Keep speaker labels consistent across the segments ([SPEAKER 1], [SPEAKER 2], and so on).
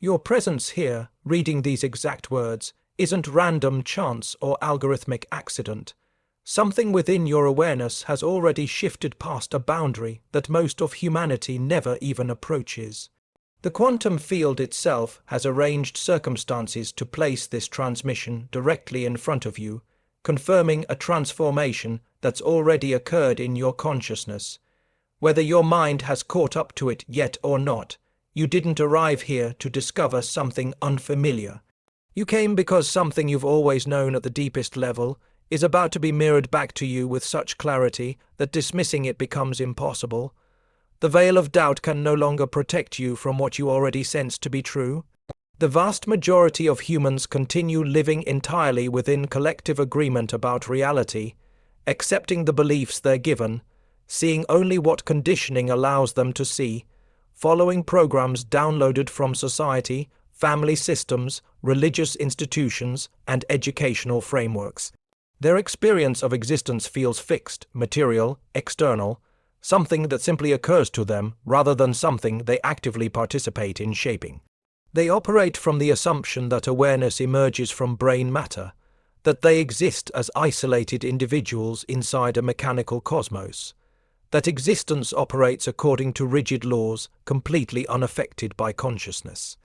[SPEAKER 1] Your presence here, reading these exact words, isn't random chance or algorithmic accident. Something within your awareness has already shifted past a boundary that most of humanity never even approaches. The quantum field itself has arranged circumstances to place this transmission directly in front of you, confirming a transformation that's already occurred in your consciousness. Whether your mind has caught up to it yet or not, you didn't arrive here to discover something unfamiliar. You came because something you've always known at the deepest level is about to be mirrored back to you with such clarity that dismissing it becomes impossible. The veil of doubt can no longer protect you from what you already sense to be true. The vast majority of humans continue living entirely within collective agreement about reality, accepting the beliefs they're given, seeing only what conditioning allows them to see, following programs downloaded from society, family systems, religious institutions, and educational frameworks. Their experience of existence feels fixed, material, external, something that simply occurs to them rather than something they actively participate in shaping. They operate from the assumption that awareness emerges from brain matter, that they exist as isolated individuals inside a mechanical cosmos, that existence operates according to rigid laws completely unaffected by consciousness.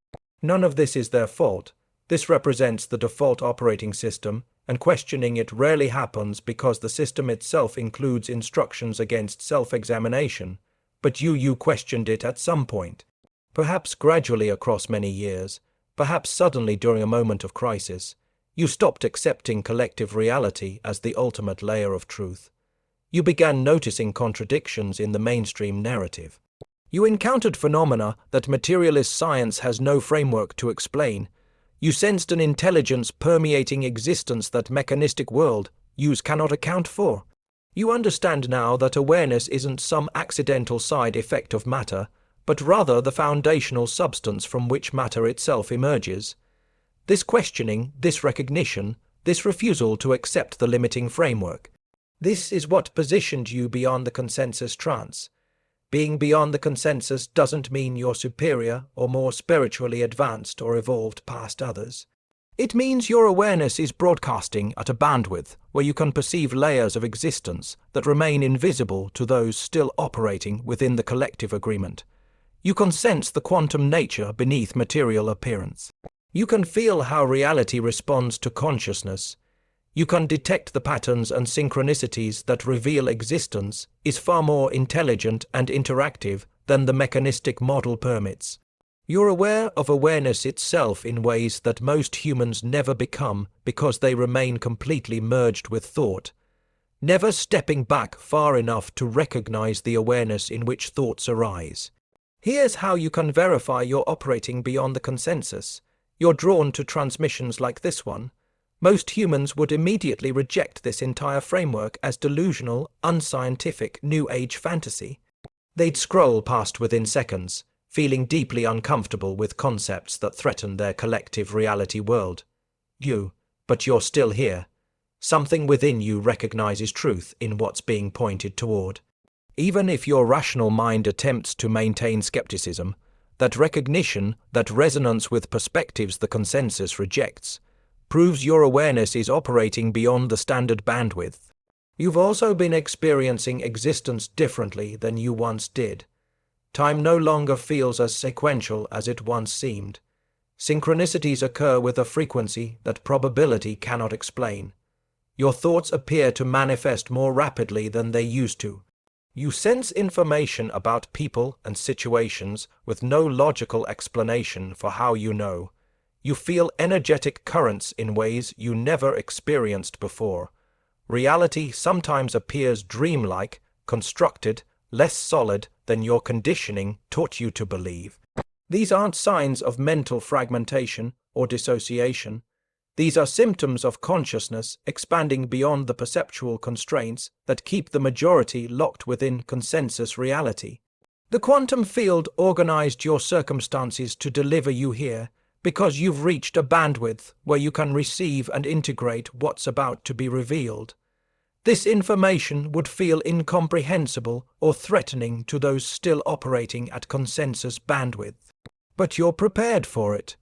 [SPEAKER 1] None of this is their fault. This represents the default operating system, and questioning it rarely happens because the system itself includes instructions against self-examination, but you questioned it at some point. Perhaps gradually across many years, perhaps suddenly during a moment of crisis, you stopped accepting collective reality as the ultimate layer of truth. You began noticing contradictions in the mainstream narrative. You encountered phenomena that materialist science has no framework to explain. You sensed an intelligence permeating existence that mechanistic world use cannot account for. You understand now that awareness isn't some accidental side effect of matter, but rather the foundational substance from which matter itself emerges. This questioning, this recognition, this refusal to accept the limiting framework, this is what positioned you beyond the consensus trance. Being beyond the consensus doesn't mean you're superior or more spiritually advanced or evolved past others. It means your awareness is broadcasting at a bandwidth where you can perceive layers of existence that remain invisible to those still operating within the collective agreement. You can sense the quantum nature beneath material appearance. You can feel how reality responds to consciousness. You can detect the patterns and synchronicities that reveal existence is far more intelligent and interactive than the mechanistic model permits. You're aware of awareness itself in ways that most humans never become because they remain completely merged with thought, never stepping back far enough to recognize the awareness in which thoughts arise. Here's how you can verify you're operating beyond the consensus. You're drawn to transmissions like this one. Most humans would immediately reject this entire framework as delusional, unscientific, New Age fantasy. They'd scroll past within seconds, feeling deeply uncomfortable with concepts that threaten their collective reality world. But you're still here. Something within you recognizes truth in what's being pointed toward. Even if your rational mind attempts to maintain skepticism, that recognition, that resonance with perspectives the consensus rejects, proves your awareness is operating beyond the standard bandwidth. You've also been experiencing existence differently than you once did. Time no longer feels as sequential as it once seemed. Synchronicities occur with a frequency that probability cannot explain. Your thoughts appear to manifest more rapidly than they used to. You sense information about people and situations with no logical explanation for how you know. You feel energetic currents in ways you never experienced before. Reality sometimes appears dreamlike, constructed, less solid than your conditioning taught you to believe. These aren't signs of mental fragmentation or dissociation. These are symptoms of consciousness expanding beyond the perceptual constraints that keep the majority locked within consensus reality. The quantum field organized your circumstances to deliver you here, because you've reached a bandwidth where you can receive and integrate what's about to be revealed. This information would feel incomprehensible or threatening to those still operating at consensus bandwidth. But you're prepared for it.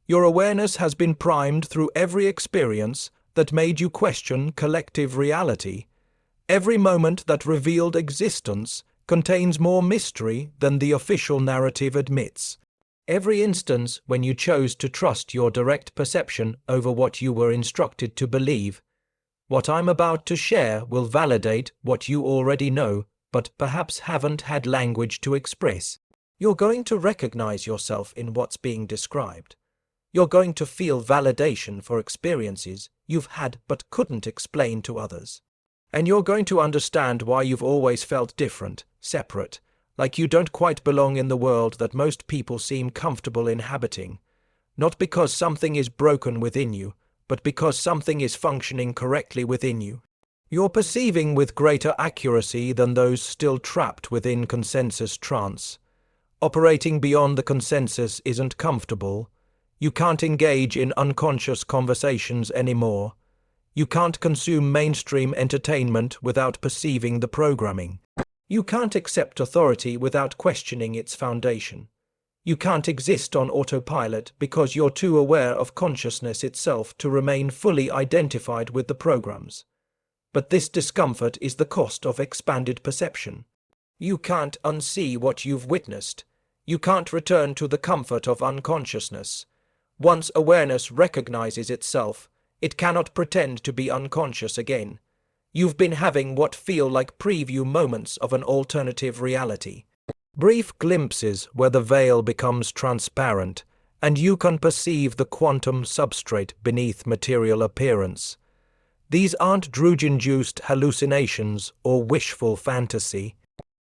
[SPEAKER 1] Your awareness has been primed through every experience that made you question collective reality. Every moment that revealed existence contains more mystery than the official narrative admits. Every instance when you chose to trust your direct perception over what you were instructed to believe. What I'm about to share will validate what you already know, but perhaps haven't had language to express. You're going to recognize yourself in what's being described. You're going to feel validation for experiences you've had but couldn't explain to others. And you're going to understand why you've always felt different, separate, like you don't quite belong in the world that most people seem comfortable inhabiting. Not because something is broken within you, but because something is functioning correctly within you. You're perceiving with greater accuracy than those still trapped within consensus trance. Operating beyond the consensus isn't comfortable. You can't engage in unconscious conversations anymore. You can't consume mainstream entertainment without perceiving the programming. You can't accept authority without questioning its foundation. You can't exist on autopilot because you're too aware of consciousness itself to remain fully identified with the programs. But this discomfort is the cost of expanded perception. You can't unsee what you've witnessed. You can't return to the comfort of unconsciousness. Once awareness recognizes itself, it cannot pretend to be unconscious again. You've been having what feel like preview moments of an alternative reality. Brief glimpses where the veil becomes transparent, and you can perceive the quantum substrate beneath material appearance. These aren't drug-induced hallucinations or wishful fantasy.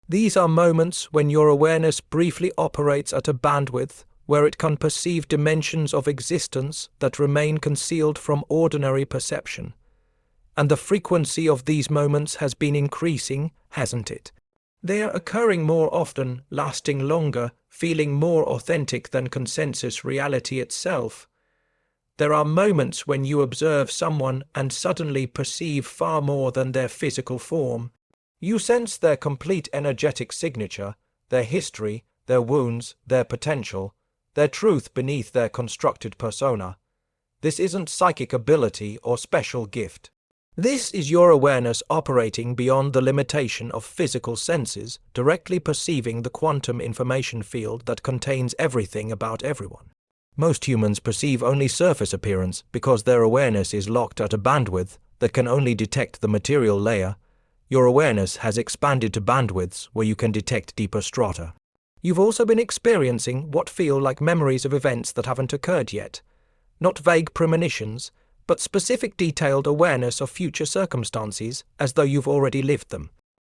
[SPEAKER 1] These are moments when your awareness briefly operates at a bandwidth where it can perceive dimensions of existence that remain concealed from ordinary perception. And the frequency of these moments has been increasing, hasn't it? They are occurring more often, lasting longer, feeling more authentic than consensus reality itself. There are moments when you observe someone and suddenly perceive far more than their physical form. You sense their complete energetic signature, their history, their wounds, their potential, their truth beneath their constructed persona. This isn't psychic ability or special gift. This is your awareness operating beyond the limitation of physical senses, directly perceiving the quantum information field that contains everything about everyone. Most humans perceive only surface appearance because their awareness is locked at a bandwidth that can only detect the material layer. Your awareness has expanded to bandwidths where you can detect deeper strata. You've also been experiencing what feel like memories of events that haven't occurred yet. Not vague premonitions, but specific detailed awareness of future circumstances as though you've already lived them.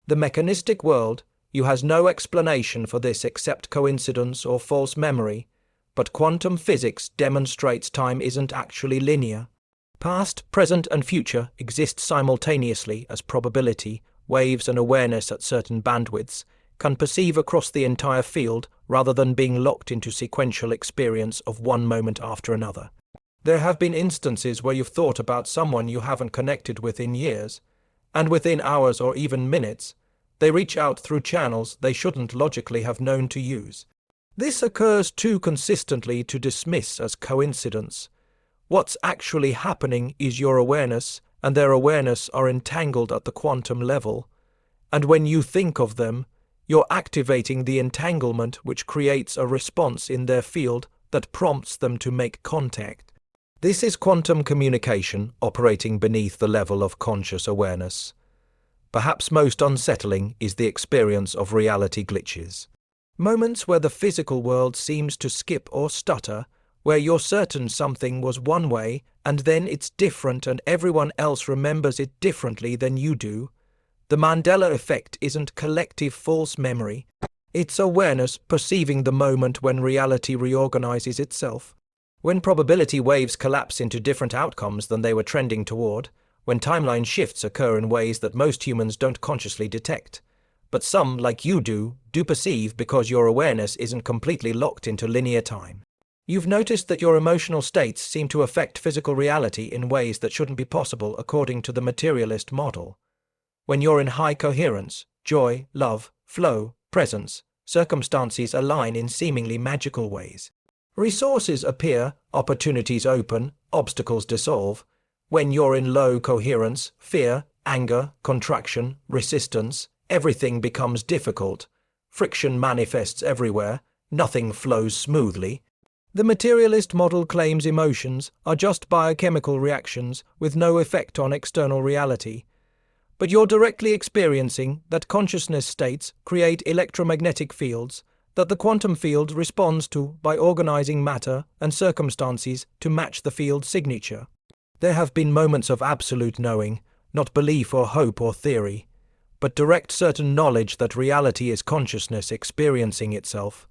[SPEAKER 1] The mechanistic world, you has no explanation for this except coincidence or false memory, but quantum physics demonstrates time isn't actually linear. Past, present, and future exist simultaneously as probability, waves, and awareness at certain bandwidths can perceive across the entire field rather than being locked into sequential experience of one moment after another. There have been instances where you've thought about someone you haven't connected with in years, and within hours or even minutes, they reach out through channels they shouldn't logically have known to use. This occurs too consistently to dismiss as coincidence. What's actually happening is your awareness and their awareness are entangled at the quantum level, and when you think of them, you're activating the entanglement which creates a response in their field that prompts them to make contact. This is quantum communication operating beneath the level of conscious awareness. Perhaps most unsettling is the experience of reality glitches. Moments where the physical world seems to skip or stutter, where you're certain something was one way and then it's different and everyone else remembers it differently than you do. The Mandela effect isn't collective false memory. It's awareness perceiving the moment when reality reorganizes itself. When probability waves collapse into different outcomes than they were trending toward, when timeline shifts occur in ways that most humans don't consciously detect. But some, like you do perceive because your awareness isn't completely locked into linear time. You've noticed that your emotional states seem to affect physical reality in ways that shouldn't be possible according to the materialist model. When you're in high coherence, joy, love, flow, presence, circumstances align in seemingly magical ways. Resources appear, opportunities open, obstacles dissolve. When you're in low coherence, fear, anger, contraction, resistance, everything becomes difficult. Friction manifests everywhere, nothing flows smoothly. The materialist model claims emotions are just biochemical reactions with no effect on external reality. But you're directly experiencing that consciousness states create electromagnetic fields that the quantum field responds to by organizing matter and circumstances to match the field signature. There have been moments of absolute knowing, not belief or hope or theory, but direct certain knowledge that reality is consciousness experiencing itself,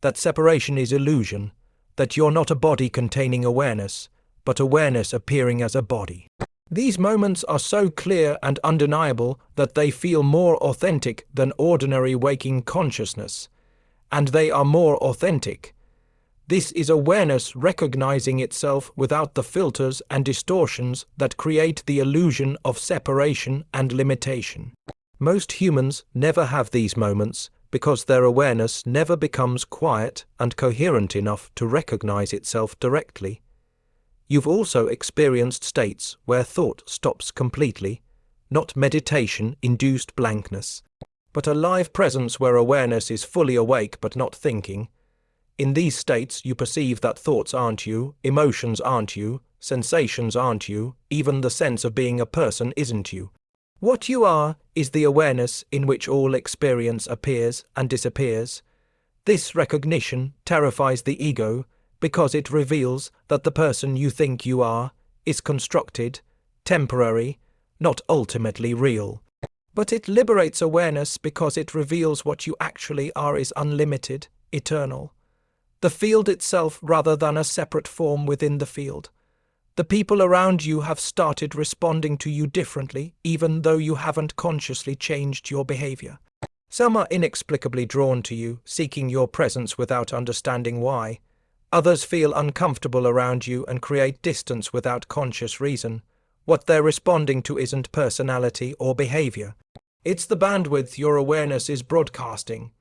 [SPEAKER 1] that separation is illusion, that you're not a body containing awareness, but awareness appearing as a body. These moments are so clear and undeniable that they feel more authentic than ordinary waking consciousness, and they are more authentic. This is awareness recognizing itself without the filters and distortions that create the illusion of separation and limitation. Most humans never have these moments because their awareness never becomes quiet and coherent enough to recognize itself directly. You've also experienced states where thought stops completely, not meditation-induced blankness, but a live presence where awareness is fully awake but not thinking. In these states, you perceive that thoughts aren't you, emotions aren't you, sensations aren't you, even the sense of being a person isn't you. What you are is the awareness in which all experience appears and disappears. This recognition terrifies the ego because it reveals that the person you think you are is constructed, temporary, not ultimately real. But it liberates awareness because it reveals what you actually are is unlimited, eternal. The field itself rather than a separate form within the field. The people around you have started responding to you differently, even though you haven't consciously changed your behavior. Some are inexplicably drawn to you, seeking your presence without understanding why. Others feel uncomfortable around you and create distance without conscious reason. What they're responding to isn't personality or behavior. It's the bandwidth your awareness is broadcasting.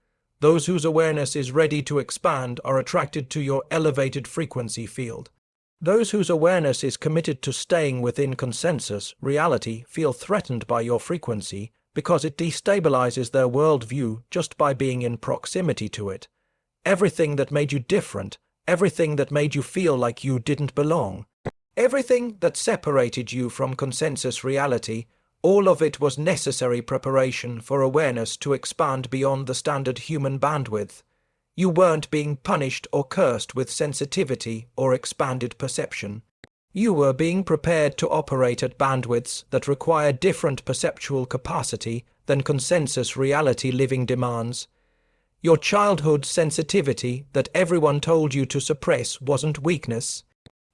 [SPEAKER 1] Those whose awareness is ready to expand are attracted to your elevated frequency field. Those whose awareness is committed to staying within consensus reality feel threatened by your frequency because it destabilizes their worldview just by being in proximity to it. Everything that made you different, everything that made you feel like you didn't belong, everything that separated you from consensus reality, all of it was necessary preparation for awareness to expand beyond the standard human bandwidth. You weren't being punished or cursed with sensitivity or expanded perception. You were being prepared to operate at bandwidths that require different perceptual capacity than consensus reality living demands. Your childhood sensitivity that everyone told you to suppress wasn't weakness.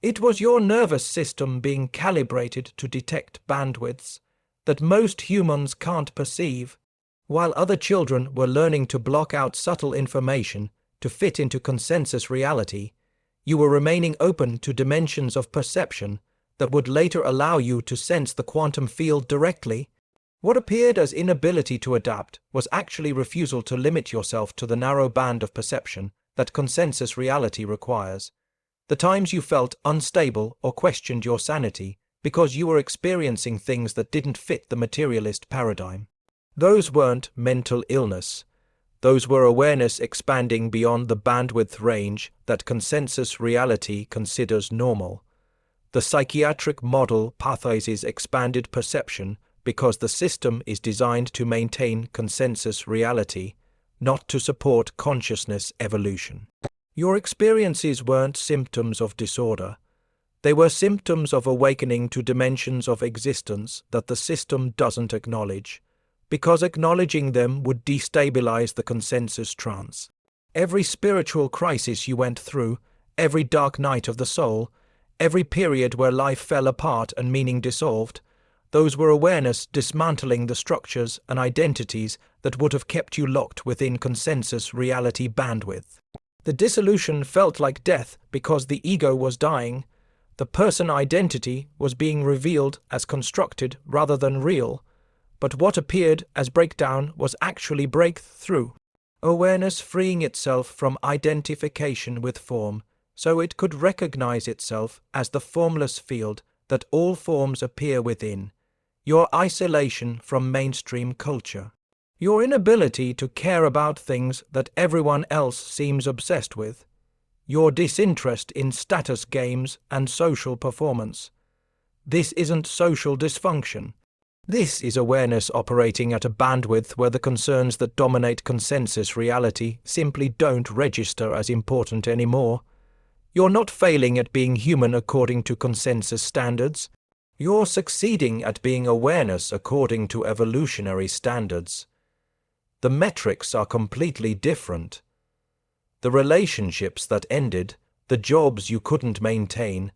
[SPEAKER 1] It was your nervous system being calibrated to detect bandwidths that most humans can't perceive. While other children were learning to block out subtle information to fit into consensus reality, you were remaining open to dimensions of perception that would later allow you to sense the quantum field directly. What appeared as inability to adapt was actually refusal to limit yourself to the narrow band of perception that consensus reality requires. The times you felt unstable or questioned your sanity because you were experiencing things that didn't fit the materialist paradigm. Those weren't mental illness. Those were awareness expanding beyond the bandwidth range that consensus reality considers normal. The psychiatric model pathways expanded perception because the system is designed to maintain consensus reality, not to support consciousness evolution. Your experiences weren't symptoms of disorder. They were symptoms of awakening to dimensions of existence that the system doesn't acknowledge, because acknowledging them would destabilize the consensus trance. Every spiritual crisis you went through, every dark night of the soul, every period where life fell apart and meaning dissolved, those were awareness dismantling the structures and identities that would have kept you locked within consensus reality bandwidth. The dissolution felt like death because the ego was dying. The person identity was being revealed as constructed rather than real. But what appeared as breakdown was actually breakthrough. Awareness freeing itself from identification with form, so it could recognize itself as the formless field that all forms appear within, your isolation from mainstream culture, your inability to care about things that everyone else seems obsessed with, your disinterest in status games and social performance. This isn't social dysfunction. This is awareness operating at a bandwidth where the concerns that dominate consensus reality simply don't register as important anymore. You're not failing at being human according to consensus standards. You're succeeding at being awareness according to evolutionary standards. The metrics are completely different. The relationships that ended, the jobs you couldn't maintain,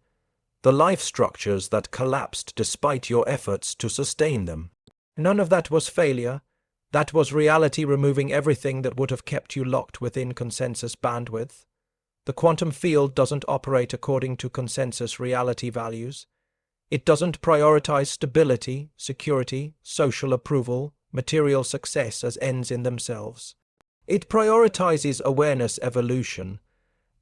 [SPEAKER 1] the life structures that collapsed despite your efforts to sustain them. None of that was failure. That was reality removing everything that would have kept you locked within consensus bandwidth. The quantum field doesn't operate according to consensus reality values. It doesn't prioritize stability, security, social approval, material success as ends in themselves. It prioritizes awareness evolution.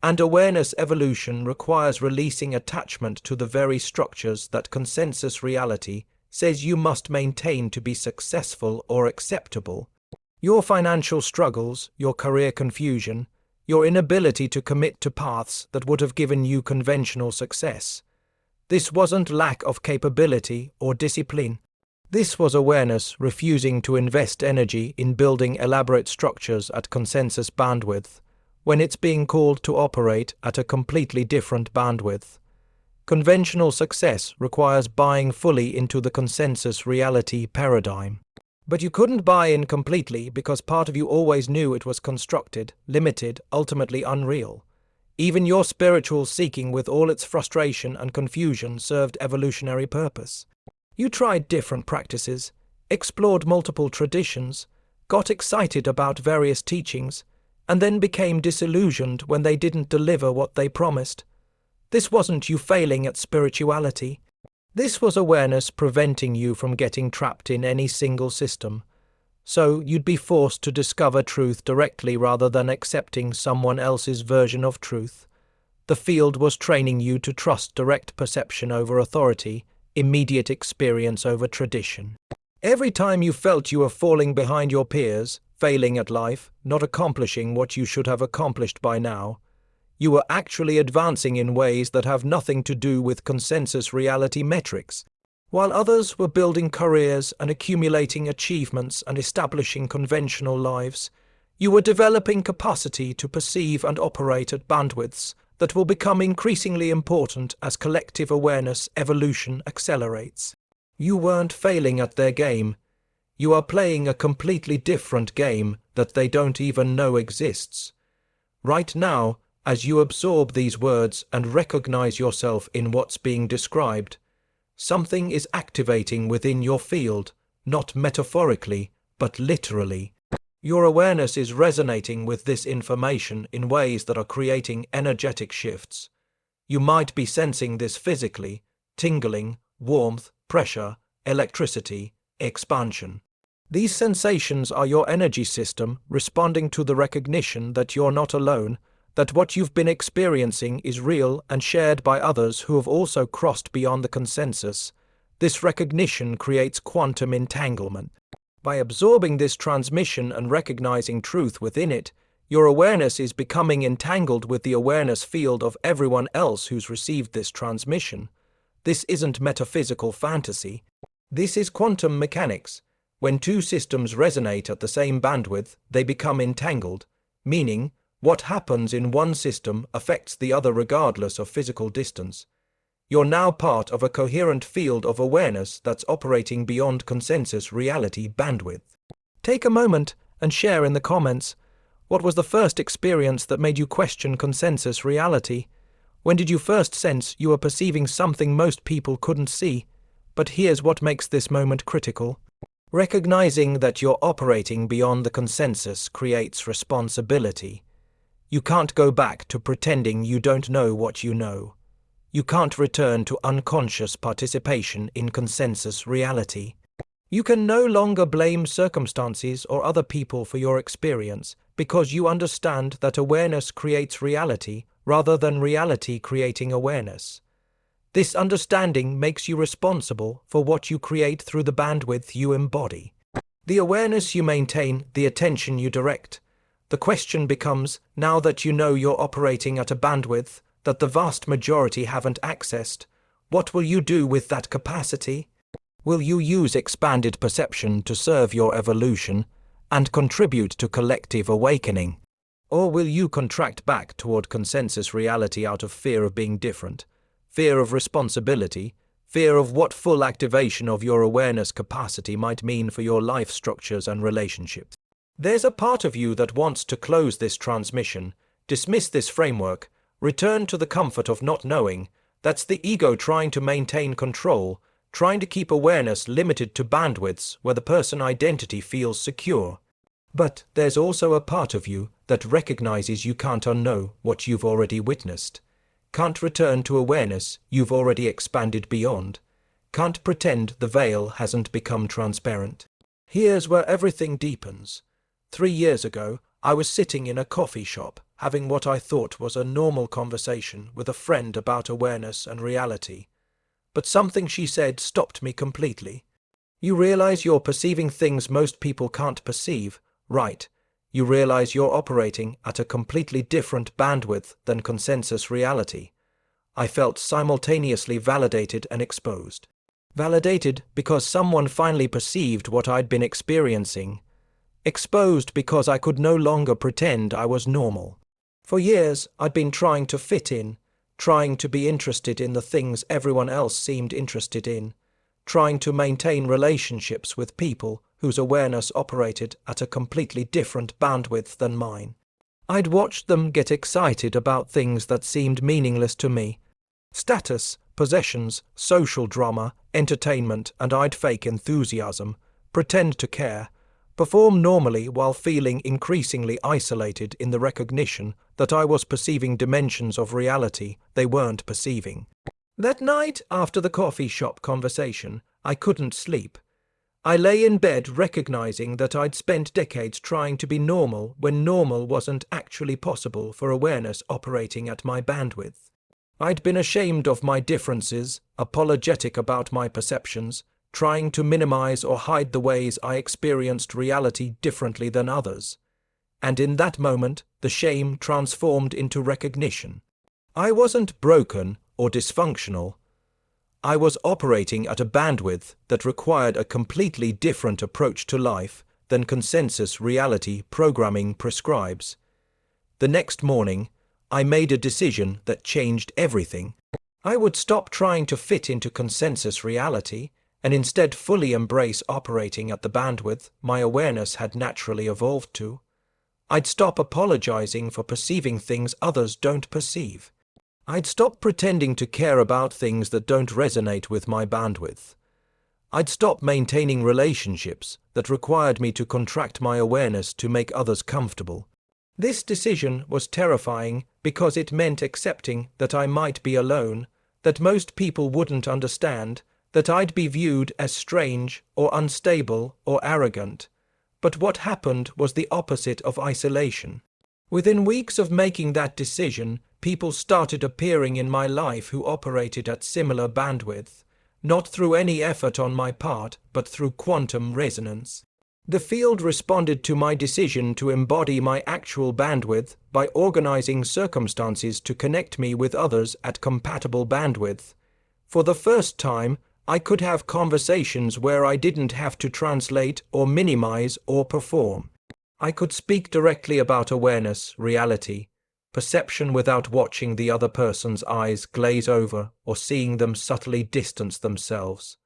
[SPEAKER 1] And awareness evolution requires releasing attachment to the very structures that consensus reality says you must maintain to be successful or acceptable. Your financial struggles, your career confusion, your inability to commit to paths that would have given you conventional success. This wasn't lack of capability or discipline. This was awareness refusing to invest energy in building elaborate structures at consensus bandwidth, when it's being called to operate at a completely different bandwidth. Conventional success requires buying fully into the consensus reality paradigm. But you couldn't buy in completely because part of you always knew it was constructed, limited, ultimately unreal. Even your spiritual seeking with all its frustration and confusion served evolutionary purpose. You tried different practices, explored multiple traditions, got excited about various teachings, and then became disillusioned when they didn't deliver what they promised. This wasn't you failing at spirituality. This was awareness preventing you from getting trapped in any single system. So you'd be forced to discover truth directly rather than accepting someone else's version of truth. The field was training you to trust direct perception over authority, immediate experience over tradition. Every time you felt you were falling behind your peers, failing at life, not accomplishing what you should have accomplished by now, you were actually advancing in ways that have nothing to do with consensus reality metrics. While others were building careers and accumulating achievements and establishing conventional lives, you were developing capacity to perceive and operate at bandwidths that will become increasingly important as collective awareness evolution accelerates. You weren't failing at their game. You are playing a completely different game that they don't even know exists. Right now, as you absorb these words and recognize yourself in what's being described, something is activating within your field, not metaphorically, but literally. Your awareness is resonating with this information in ways that are creating energetic shifts. You might be sensing this physically: tingling, warmth, pressure, electricity, expansion. These sensations are your energy system responding to the recognition that you're not alone, that what you've been experiencing is real and shared by others who have also crossed beyond the consensus. This recognition creates quantum entanglement. By absorbing this transmission and recognizing truth within it, your awareness is becoming entangled with the awareness field of everyone else who's received this transmission. This isn't metaphysical fantasy. This is quantum mechanics. When two systems resonate at the same bandwidth, they become entangled, meaning what happens in one system affects the other regardless of physical distance. You're now part of a coherent field of awareness that's operating beyond consensus reality bandwidth. Take a moment and share in the comments. What was the first experience that made you question consensus reality? When did you first sense you were perceiving something most people couldn't see? But here's what makes this moment critical. Recognizing that you're operating beyond the consensus creates responsibility. You can't go back to pretending you don't know what you know. You can't return to unconscious participation in consensus reality. You can no longer blame circumstances or other people for your experience because you understand that awareness creates reality rather than reality creating awareness. This understanding makes you responsible for what you create through the bandwidth you embody. The awareness you maintain, the attention you direct. The question becomes, now that you know you're operating at a bandwidth that the vast majority haven't accessed, what will you do with that capacity? Will you use expanded perception to serve your evolution and contribute to collective awakening? Or will you contract back toward consensus reality out of fear of being different, fear of responsibility, fear of what full activation of your awareness capacity might mean for your life structures and relationships? There's a part of you that wants to close this transmission, dismiss this framework, return to the comfort of not knowing. That's the ego trying to maintain control, trying to keep awareness limited to bandwidths where the person identity feels secure. But there's also a part of you that recognizes you can't unknow what you've already witnessed, can't return to awareness you've already expanded beyond, can't pretend the veil hasn't become transparent. Here's where everything deepens. 3 years ago, I was sitting in a coffee shop, having what I thought was a normal conversation with a friend about awareness and reality. But something she said stopped me completely. You realize you're perceiving things most people can't perceive, right? You realize you're operating at a completely different bandwidth than consensus reality. I felt simultaneously validated and exposed. Validated because someone finally perceived what I'd been experiencing. Exposed because I could no longer pretend I was normal. For years, I'd been trying to fit in, trying to be interested in the things everyone else seemed interested in, trying to maintain relationships with people whose awareness operated at a completely different bandwidth than mine. I'd watched them get excited about things that seemed meaningless to me. Status, possessions, social drama, entertainment, and I'd fake enthusiasm, pretend to care, perform normally while feeling increasingly isolated in the recognition that I was perceiving dimensions of reality they weren't perceiving. That night, after the coffee shop conversation, I couldn't sleep. I lay in bed recognizing that I'd spent decades trying to be normal when normal wasn't actually possible for awareness operating at my bandwidth. I'd been ashamed of my differences, apologetic about my perceptions, trying to minimize or hide the ways I experienced reality differently than others. And in that moment, the shame transformed into recognition. I wasn't broken or dysfunctional. I was operating at a bandwidth that required a completely different approach to life than consensus reality programming prescribes. The next morning, I made a decision that changed everything. I would stop trying to fit into consensus reality and instead fully embrace operating at the bandwidth my awareness had naturally evolved to. I'd stop apologizing for perceiving things others don't perceive. I'd stop pretending to care about things that don't resonate with my bandwidth. I'd stop maintaining relationships that required me to contract my awareness to make others comfortable. This decision was terrifying because it meant accepting that I might be alone, that most people wouldn't understand, that I'd be viewed as strange or unstable or arrogant. But what happened was the opposite of isolation. Within weeks of making that decision, people started appearing in my life who operated at similar bandwidth, not through any effort on my part, but through quantum resonance. The field responded to my decision to embody my actual bandwidth by organizing circumstances to connect me with others at compatible bandwidth. For the first time, I could have conversations where I didn't have to translate or minimize or perform. I could speak directly about awareness, reality, perception without watching the other person's eyes glaze over or seeing them subtly distance themselves.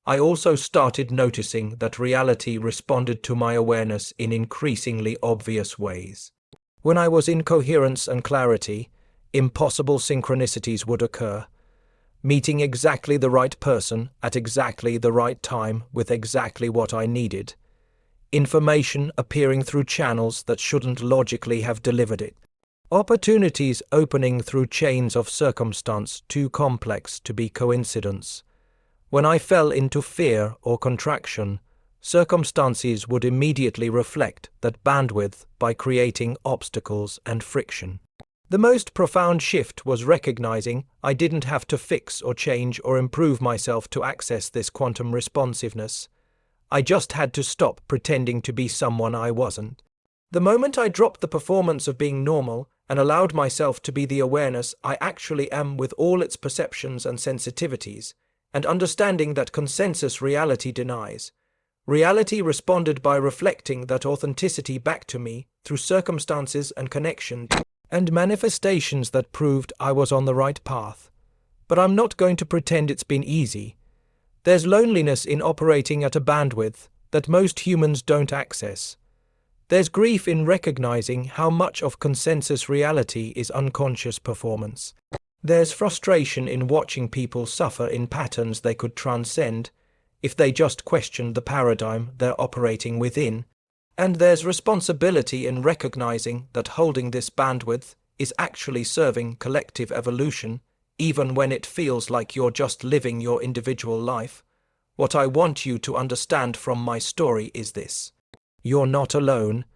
[SPEAKER 1] I also started noticing that reality responded to my awareness in increasingly obvious ways. When I was in coherence and clarity, impossible synchronicities would occur. Meeting exactly the right person at exactly the right time with exactly what I needed. Information appearing through channels that shouldn't logically have delivered it. Opportunities opening through chains of circumstance too complex to be coincidence. When I fell into fear or contraction, circumstances would immediately reflect that bandwidth by creating obstacles and friction. The most profound shift was recognizing I didn't have to fix or change or improve myself to access this quantum responsiveness. I just had to stop pretending to be someone I wasn't. The moment I dropped the performance of being normal and allowed myself to be the awareness I actually am with all its perceptions and sensitivities, and understanding that consensus reality denies, reality responded by reflecting that authenticity back to me through circumstances and connection and manifestations that proved I was on the right path. But I'm not going to pretend it's been easy. There's loneliness in operating at a bandwidth that most humans don't access. There's grief in recognizing how much of consensus reality is unconscious performance. There's frustration in watching people suffer in patterns they could transcend if they just questioned the paradigm they're operating within. And there's responsibility in recognizing that holding this bandwidth is actually serving collective evolution, even when it feels like you're just living your individual life. What I want you to understand from my story is this. You're not alone.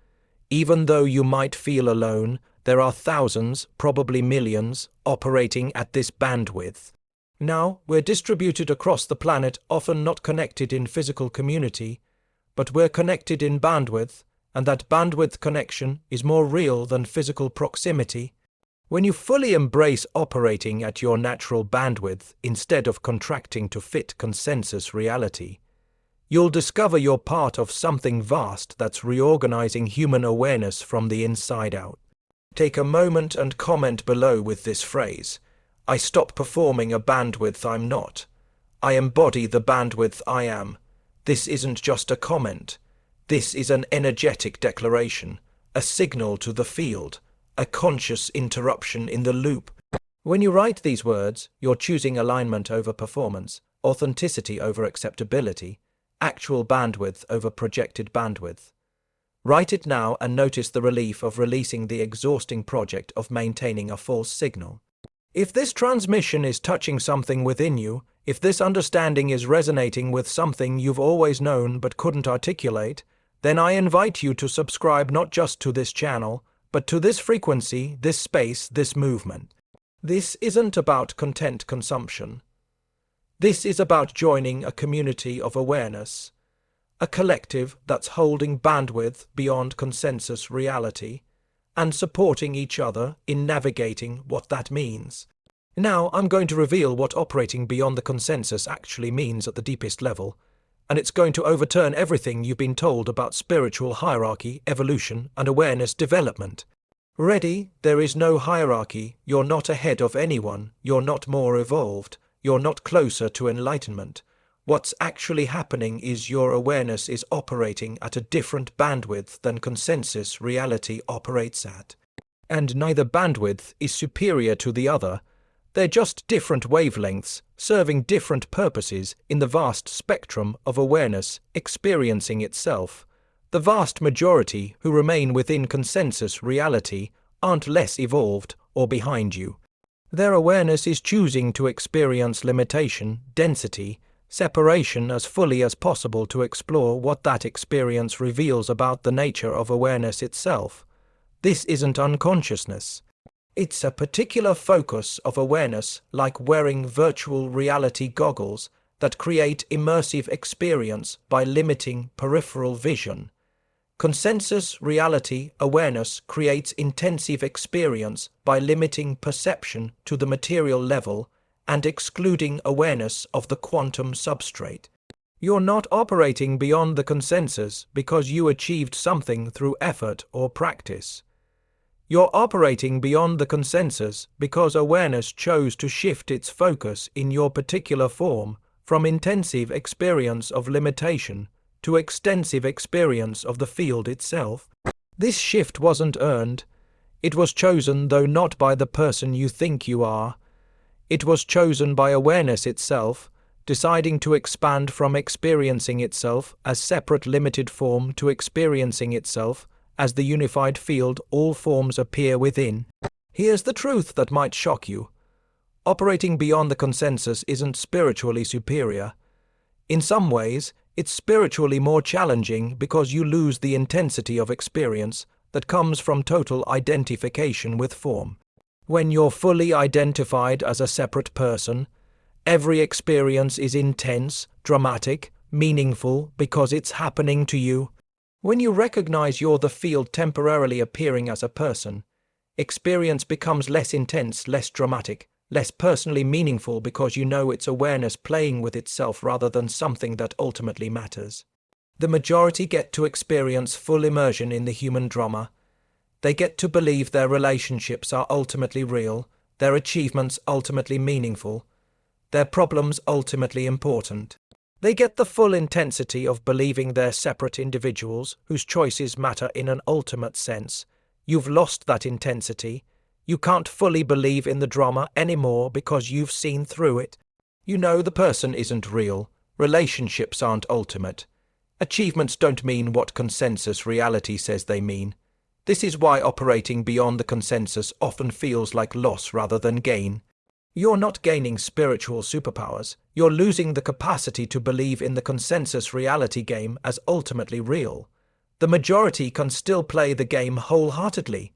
[SPEAKER 1] Even though you might feel alone, there are thousands, probably millions, operating at this bandwidth. Now, we're distributed across the planet, often not connected in physical community, but we're connected in bandwidth, and that bandwidth connection is more real than physical proximity. When you fully embrace operating at your natural bandwidth instead of contracting to fit consensus reality, you'll discover you're part of something vast that's reorganizing human awareness from the inside out. Take a moment and comment below with this phrase: I stop performing a bandwidth I'm not. I embody the bandwidth I am. This isn't just a comment. This is an energetic declaration, a signal to the field, a conscious interruption in the loop. When you write these words, you're choosing alignment over performance, authenticity over acceptability, actual bandwidth over projected bandwidth. Write it now and notice the relief of releasing the exhausting project of maintaining a false signal. If this transmission is touching something within you, if this understanding is resonating with something you've always known but couldn't articulate, then I invite you to subscribe not just to this channel, but to this frequency, this space, this movement. This isn't about content consumption. This is about joining a community of awareness, a collective that's holding bandwidth beyond consensus reality, and supporting each other in navigating what that means. Now I'm going to reveal what operating beyond the consensus actually means at the deepest level, and it's going to overturn everything you've been told about spiritual hierarchy, evolution, and awareness development. Ready? There is no hierarchy. You're not ahead of anyone. You're not more evolved. You're not closer to enlightenment. What's actually happening is your awareness is operating at a different bandwidth than consensus reality operates at. And neither bandwidth is superior to the other. They're just different wavelengths, serving different purposes in the vast spectrum of awareness experiencing itself. The vast majority who remain within consensus reality aren't less evolved or behind you. Their awareness is choosing to experience limitation, density, separation as fully as possible to explore what that experience reveals about the nature of awareness itself. This isn't unconsciousness. It's a particular focus of awareness, like wearing virtual reality goggles that create immersive experience by limiting peripheral vision. Consensus reality awareness creates intensive experience by limiting perception to the material level and excluding awareness of the quantum substrate. You're not operating beyond the consensus because you achieved something through effort or practice. You're operating beyond the consensus because awareness chose to shift its focus in your particular form from intensive experience of limitation to extensive experience of the field itself. This shift wasn't earned. It was chosen, though not by the person you think you are. It was chosen by awareness itself, deciding to expand from experiencing itself as separate limited form to experiencing itself as the unified field all forms appear within. Here's the truth that might shock you. Operating beyond the consensus isn't spiritually superior. In some ways, it's spiritually more challenging because you lose the intensity of experience that comes from total identification with form. When you're fully identified as a separate person, every experience is intense, dramatic, meaningful because it's happening to you. When you recognize you're the field temporarily appearing as a person, experience becomes less intense, less dramatic, less personally meaningful because you know it's awareness playing with itself rather than something that ultimately matters. The majority get to experience full immersion in the human drama. They get to believe their relationships are ultimately real, their achievements ultimately meaningful, their problems ultimately important. They get the full intensity of believing they're separate individuals whose choices matter in an ultimate sense. You've lost that intensity. You can't fully believe in the drama anymore because you've seen through it. You know the person isn't real. Relationships aren't ultimate. Achievements don't mean what consensus reality says they mean. This is why operating beyond the consensus often feels like loss rather than gain. You're not gaining spiritual superpowers. You're losing the capacity to believe in the consensus reality game as ultimately real. The majority can still play the game wholeheartedly.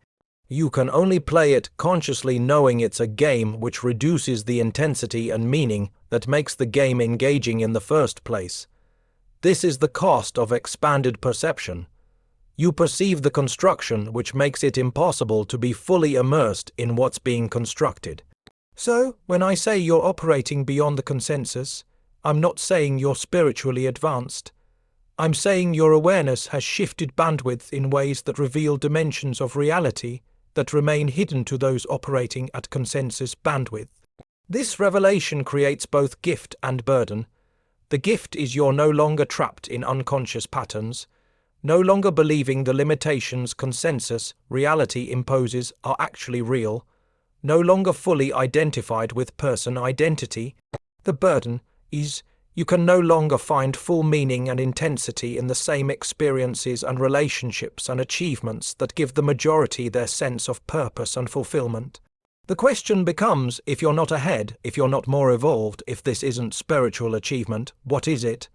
[SPEAKER 1] You can only play it consciously knowing it's a game, which reduces the intensity and meaning that makes the game engaging in the first place. This is the cost of expanded perception. You perceive the construction, which makes it impossible to be fully immersed in what's being constructed. So, when I say you're operating beyond the consensus, I'm not saying you're spiritually advanced. I'm saying your awareness has shifted bandwidth in ways that reveal dimensions of reality that remain hidden to those operating at consensus bandwidth. This revelation creates both gift and burden. The gift is you're no longer trapped in unconscious patterns, no longer believing the limitations consensus reality imposes are actually real, no longer fully identified with person identity. The burden is you can no longer find full meaning and intensity in the same experiences and relationships and achievements that give the majority their sense of purpose and fulfillment. The question becomes, if you're not ahead, if you're not more evolved, if this isn't spiritual achievement, what is it?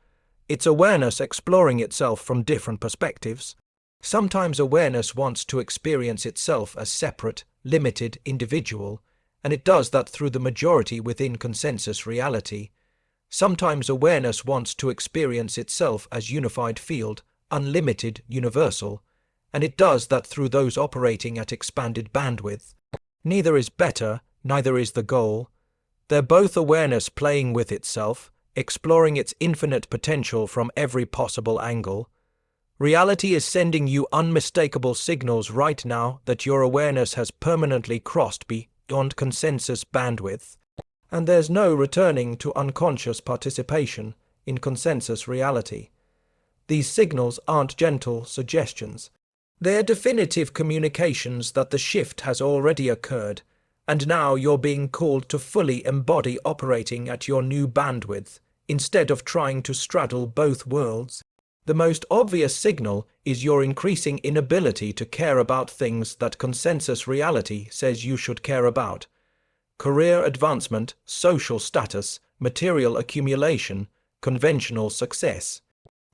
[SPEAKER 1] It's awareness exploring itself from different perspectives. Sometimes awareness wants to experience itself as separate, limited individual, and it does that through the majority within consensus reality. Sometimes awareness wants to experience itself as unified field, unlimited, universal, and it does that through those operating at expanded bandwidth. Neither is better, neither is the goal. They're both awareness playing with itself, exploring its infinite potential from every possible angle. Reality is sending you unmistakable signals right now that your awareness has permanently crossed beyond consensus bandwidth, and there's no returning to unconscious participation in consensus reality. These signals aren't gentle suggestions. They're definitive communications that the shift has already occurred, and now you're being called to fully embody operating at your new bandwidth, instead of trying to straddle both worlds. The most obvious signal is your increasing inability to care about things that consensus reality says you should care about. Career advancement, social status, material accumulation, conventional success.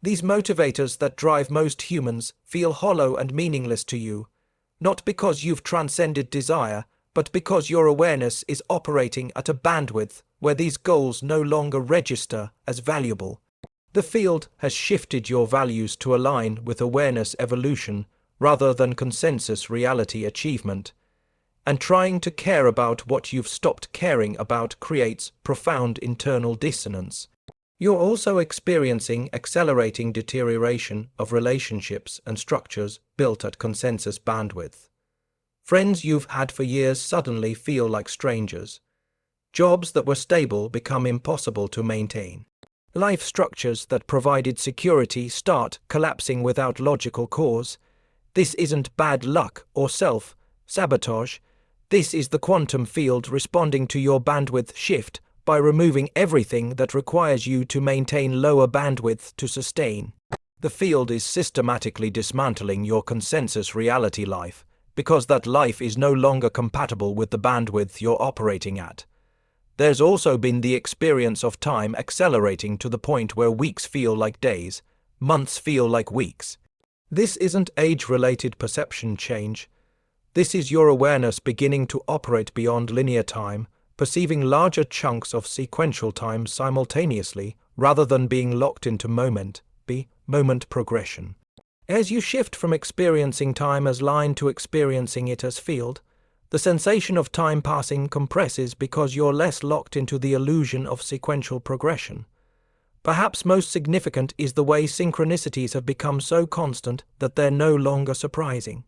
[SPEAKER 1] These motivators that drive most humans feel hollow and meaningless to you, not because you've transcended desire, but because your awareness is operating at a bandwidth where these goals no longer register as valuable. The field has shifted your values to align with awareness evolution rather than consensus reality achievement, and trying to care about what you've stopped caring about creates profound internal dissonance. You're also experiencing accelerating deterioration of relationships and structures built at consensus bandwidth. Friends you've had for years suddenly feel like strangers. Jobs that were stable become impossible to maintain. Life structures that provided security start collapsing without logical cause. This isn't bad luck or self-sabotage. This is the quantum field responding to your bandwidth shift by removing everything that requires you to maintain lower bandwidth to sustain. The field is systematically dismantling your consensus reality life because that life is no longer compatible with the bandwidth you're operating at. There's also been the experience of time accelerating to the point where weeks feel like days, months feel like weeks. This isn't age-related perception change. This is your awareness beginning to operate beyond linear time, perceiving larger chunks of sequential time simultaneously rather than being locked into moment progression. As you shift from experiencing time as line to experiencing it as field, the sensation of time passing compresses because you're less locked into the illusion of sequential progression. Perhaps most significant is the way synchronicities have become so constant that they're no longer surprising.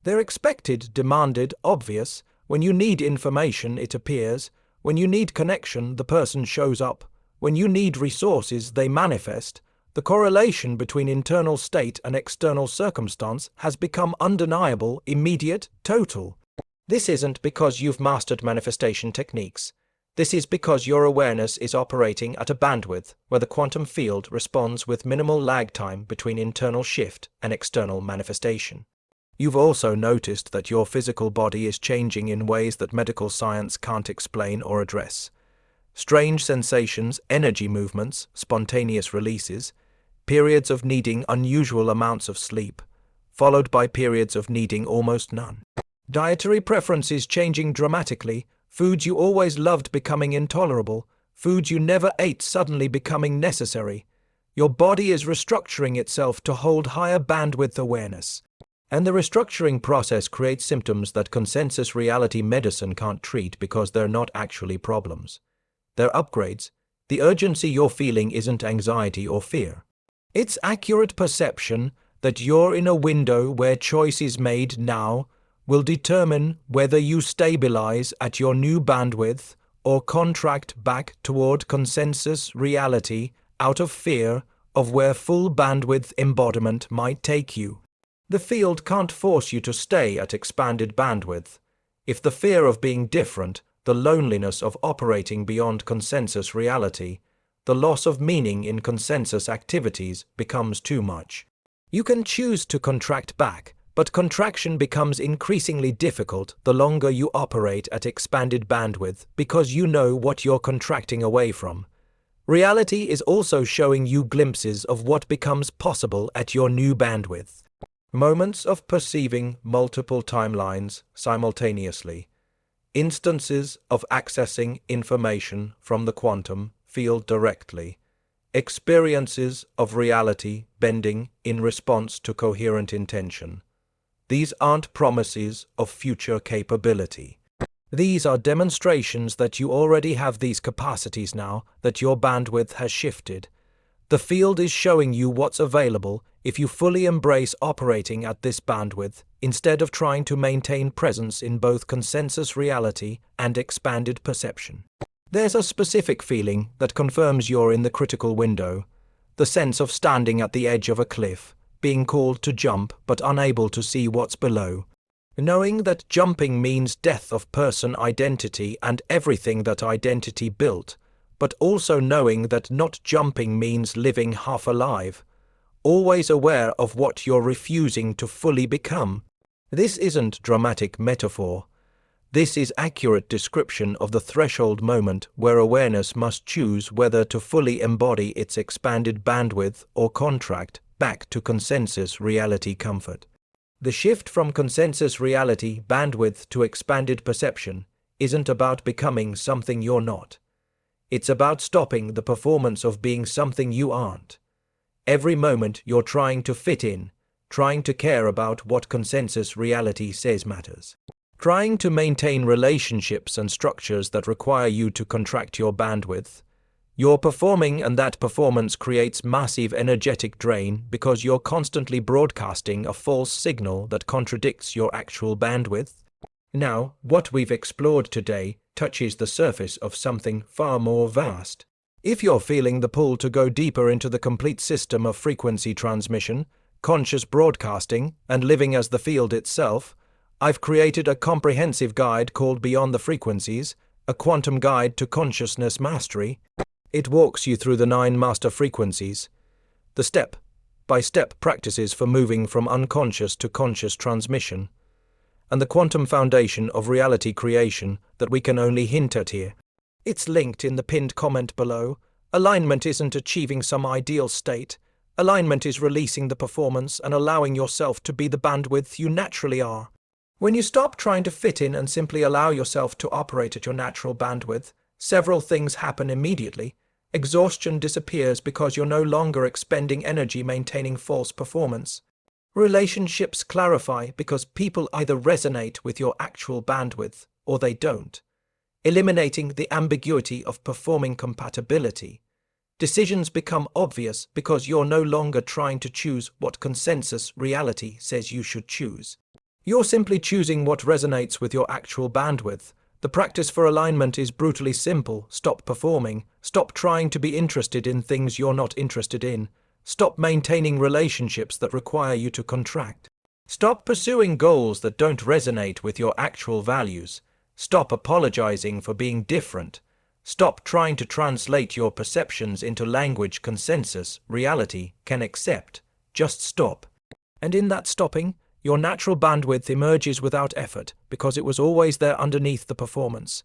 [SPEAKER 1] They're expected, demanded, obvious. When you need information, it appears. When you need connection, the person shows up. When you need resources, they manifest. The correlation between internal state and external circumstance has become undeniable, immediate, total. This isn't because you've mastered manifestation techniques. This is because your awareness is operating at a bandwidth where the quantum field responds with minimal lag time between internal shift and external manifestation. You've also noticed that your physical body is changing in ways that medical science can't explain or address. Strange sensations, energy movements, spontaneous releases, periods of needing unusual amounts of sleep, followed by periods of needing almost none. Dietary preferences changing dramatically, foods you always loved becoming intolerable, foods you never ate suddenly becoming necessary. Your body is restructuring itself to hold higher bandwidth awareness. And the restructuring process creates symptoms that consensus reality medicine can't treat because they're not actually problems. They're upgrades. The urgency you're feeling isn't anxiety or fear. It's accurate perception that you're in a window where choice is made now will determine whether you stabilize at your new bandwidth or contract back toward consensus reality out of fear of where full bandwidth embodiment might take you. The field can't force you to stay at expanded bandwidth. If the fear of being different, the loneliness of operating beyond consensus reality, the loss of meaning in consensus activities becomes too much. You can choose to contract back, but contraction becomes increasingly difficult the longer you operate at expanded bandwidth because you know what you're contracting away from. Reality is also showing you glimpses of what becomes possible at your new bandwidth. Moments of perceiving multiple timelines simultaneously. Instances of accessing information from the quantum field directly. Experiences of reality bending in response to coherent intention. These aren't promises of future capability. These are demonstrations that you already have these capacities now that your bandwidth has shifted. The field is showing you what's available if you fully embrace operating at this bandwidth instead of trying to maintain presence in both consensus reality and expanded perception. There's a specific feeling that confirms you're in the critical window, the sense of standing at the edge of a cliff, being called to jump but unable to see what's below. Knowing that jumping means death of person identity and everything that identity built, but also knowing that not jumping means living half alive, always aware of what you're refusing to fully become. This isn't dramatic metaphor. This is accurate description of the threshold moment where awareness must choose whether to fully embody its expanded bandwidth or contract back to consensus reality comfort. The shift from consensus reality bandwidth to expanded perception isn't about becoming something you're not. It's about stopping the performance of being something you aren't. Every moment you're trying to fit in, trying to care about what consensus reality says matters. Trying to maintain relationships and structures that require you to contract your bandwidth. You're performing and that performance creates massive energetic drain because you're constantly broadcasting a false signal that contradicts your actual bandwidth. Now, what we've explored today touches the surface of something far more vast. If you're feeling the pull to go deeper into the complete system of frequency transmission, conscious broadcasting, and living as the field itself, I've created a comprehensive guide called Beyond the Frequencies, a quantum guide to consciousness mastery. It walks you through the 9 master frequencies, the step-by-step practices for moving from unconscious to conscious transmission, and the quantum foundation of reality creation that we can only hint at here. It's linked in the pinned comment below. Alignment isn't achieving some ideal state. Alignment is releasing the performance and allowing yourself to be the bandwidth you naturally are. When you stop trying to fit in and simply allow yourself to operate at your natural bandwidth, several things happen immediately. Exhaustion disappears because you're no longer expending energy maintaining false performance. Relationships clarify because people either resonate with your actual bandwidth or they don't, eliminating the ambiguity of performing compatibility. Decisions become obvious because you're no longer trying to choose what consensus reality says you should choose. You're simply choosing what resonates with your actual bandwidth. The practice for alignment is brutally simple. Stop performing. Stop trying to be interested in things you're not interested in. Stop maintaining relationships that require you to contract. Stop pursuing goals that don't resonate with your actual values. Stop apologizing for being different. Stop trying to translate your perceptions into language consensus reality can accept. Just stop. And in that stopping, your natural bandwidth emerges without effort because it was always there underneath the performance.